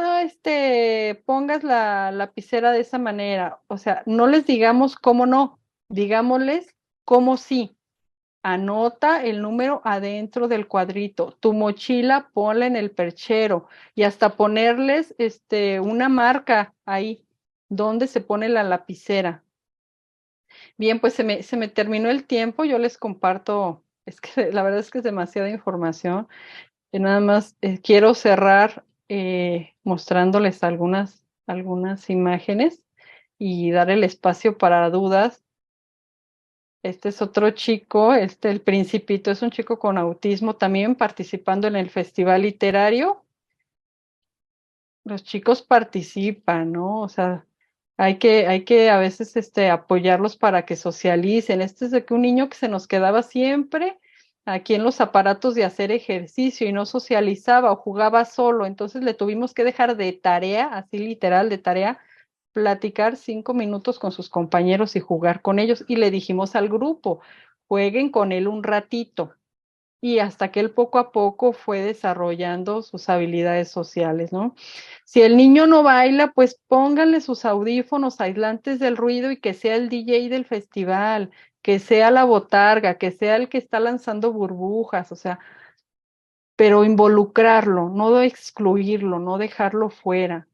pongas la lapicera de esa manera, o sea, no les digamos cómo no, digámosles cómo sí. Anota el número adentro del cuadrito, tu mochila ponla en el perchero y hasta ponerles una marca ahí donde se pone la lapicera. Bien, pues se me terminó el tiempo, yo les comparto, es que la verdad es que es demasiada información, nada más quiero cerrar mostrándoles algunas imágenes y dar el espacio para dudas. Este es otro chico, el Principito, es un chico con autismo también participando en el festival literario. Los chicos participan, ¿no? O sea, hay que a veces apoyarlos para que socialicen. Este es de que un niño que se nos quedaba siempre aquí en los aparatos de hacer ejercicio y no socializaba o jugaba solo, entonces le tuvimos que dejar de tarea, así literal de tarea, platicar 5 minutos con sus compañeros y jugar con ellos. Y le dijimos al grupo, jueguen con él un ratito. Y hasta que él poco a poco fue desarrollando sus habilidades sociales, ¿no? Si el niño no baila, pues pónganle sus audífonos aislantes del ruido y que sea el DJ del festival, que sea la botarga, que sea el que está lanzando burbujas, o sea, pero involucrarlo, no excluirlo, no dejarlo fuera.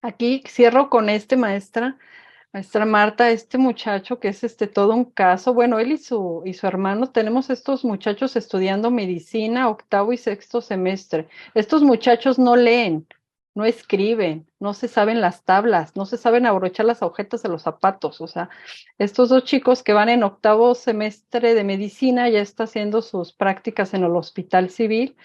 Aquí cierro con maestra Marta, este muchacho que es todo un caso. Bueno, él y su hermano, tenemos estos muchachos estudiando medicina, 8º y 6º semestre. Estos muchachos no leen, no escriben, no se saben las tablas, no se saben abrochar las agujetas de los zapatos. O sea, estos 2 chicos que van en 8º semestre de medicina ya están haciendo sus prácticas en el hospital civil.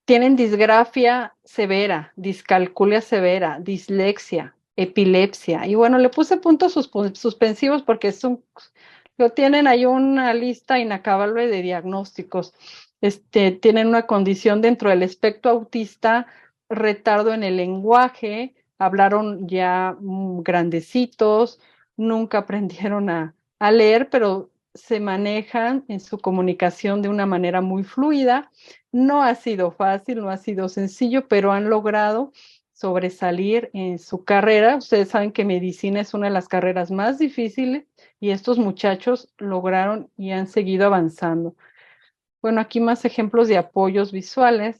Tienen disgrafia severa, discalculia severa, dislexia, epilepsia. Y bueno, le puse puntos suspensivos porque tienen ahí una lista inacabable de diagnósticos. Tienen una condición dentro del espectro autista, retardo en el lenguaje, hablaron ya grandecitos, nunca aprendieron a leer, pero se manejan en su comunicación de una manera muy fluida. No ha sido fácil, no ha sido sencillo, pero han logrado sobresalir en su carrera. Ustedes saben que medicina es una de las carreras más difíciles y estos muchachos lograron y han seguido avanzando. Bueno, aquí más ejemplos de apoyos visuales.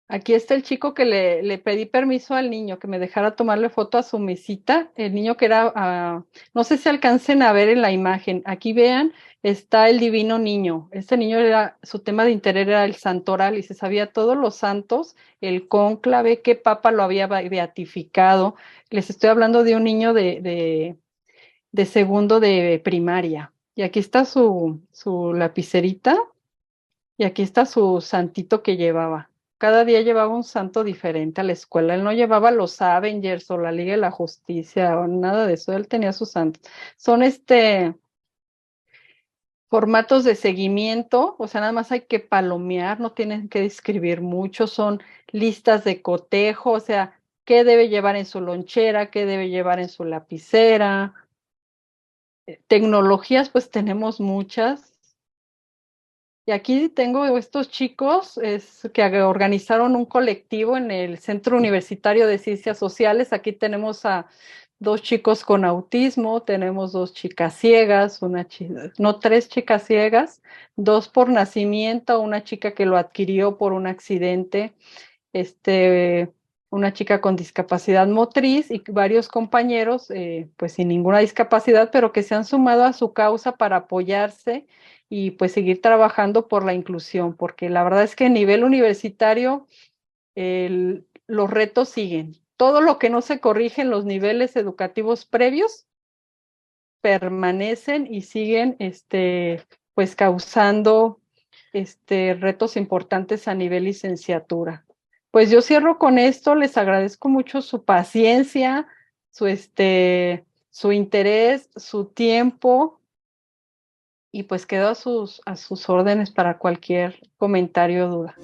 Aquí está el chico que le pedí permiso al niño que me dejara tomarle foto a su mesita. El niño que era, no sé si alcancen a ver en la imagen. Aquí vean, está el divino niño. Este niño su tema de interés era el santoral y se sabía todos los santos, el cónclave, qué papa lo había beatificado. Les estoy hablando de un niño de 2º de primaria. Y aquí está su lapicerita y aquí está su santito que llevaba. Cada día llevaba un santo diferente a la escuela. Él no llevaba los Avengers o la Liga de la Justicia o nada de eso. Él tenía sus santos. Son formatos de seguimiento, o sea, nada más hay que palomear, no tienen que escribir mucho. Son listas de cotejo, o sea, qué debe llevar en su lonchera, qué debe llevar en su lapicera. Tecnologías, pues tenemos muchas. Y aquí tengo estos chicos que organizaron un colectivo en el Centro Universitario de Ciencias Sociales. Aquí tenemos a 2 chicos con autismo, tenemos 2 chicas ciegas, 3 chicas ciegas, 2 por nacimiento, una chica que lo adquirió por un accidente, una chica con discapacidad motriz y varios compañeros, pues sin ninguna discapacidad, pero que se han sumado a su causa para apoyarse y pues seguir trabajando por la inclusión, porque la verdad es que a nivel universitario los retos siguen. Todo lo que no se corrige en los niveles educativos previos permanecen y siguen pues causando retos importantes a nivel licenciatura. Pues yo cierro con esto, les agradezco mucho su paciencia, su interés, su tiempo, y pues quedo a sus órdenes para cualquier comentario o duda.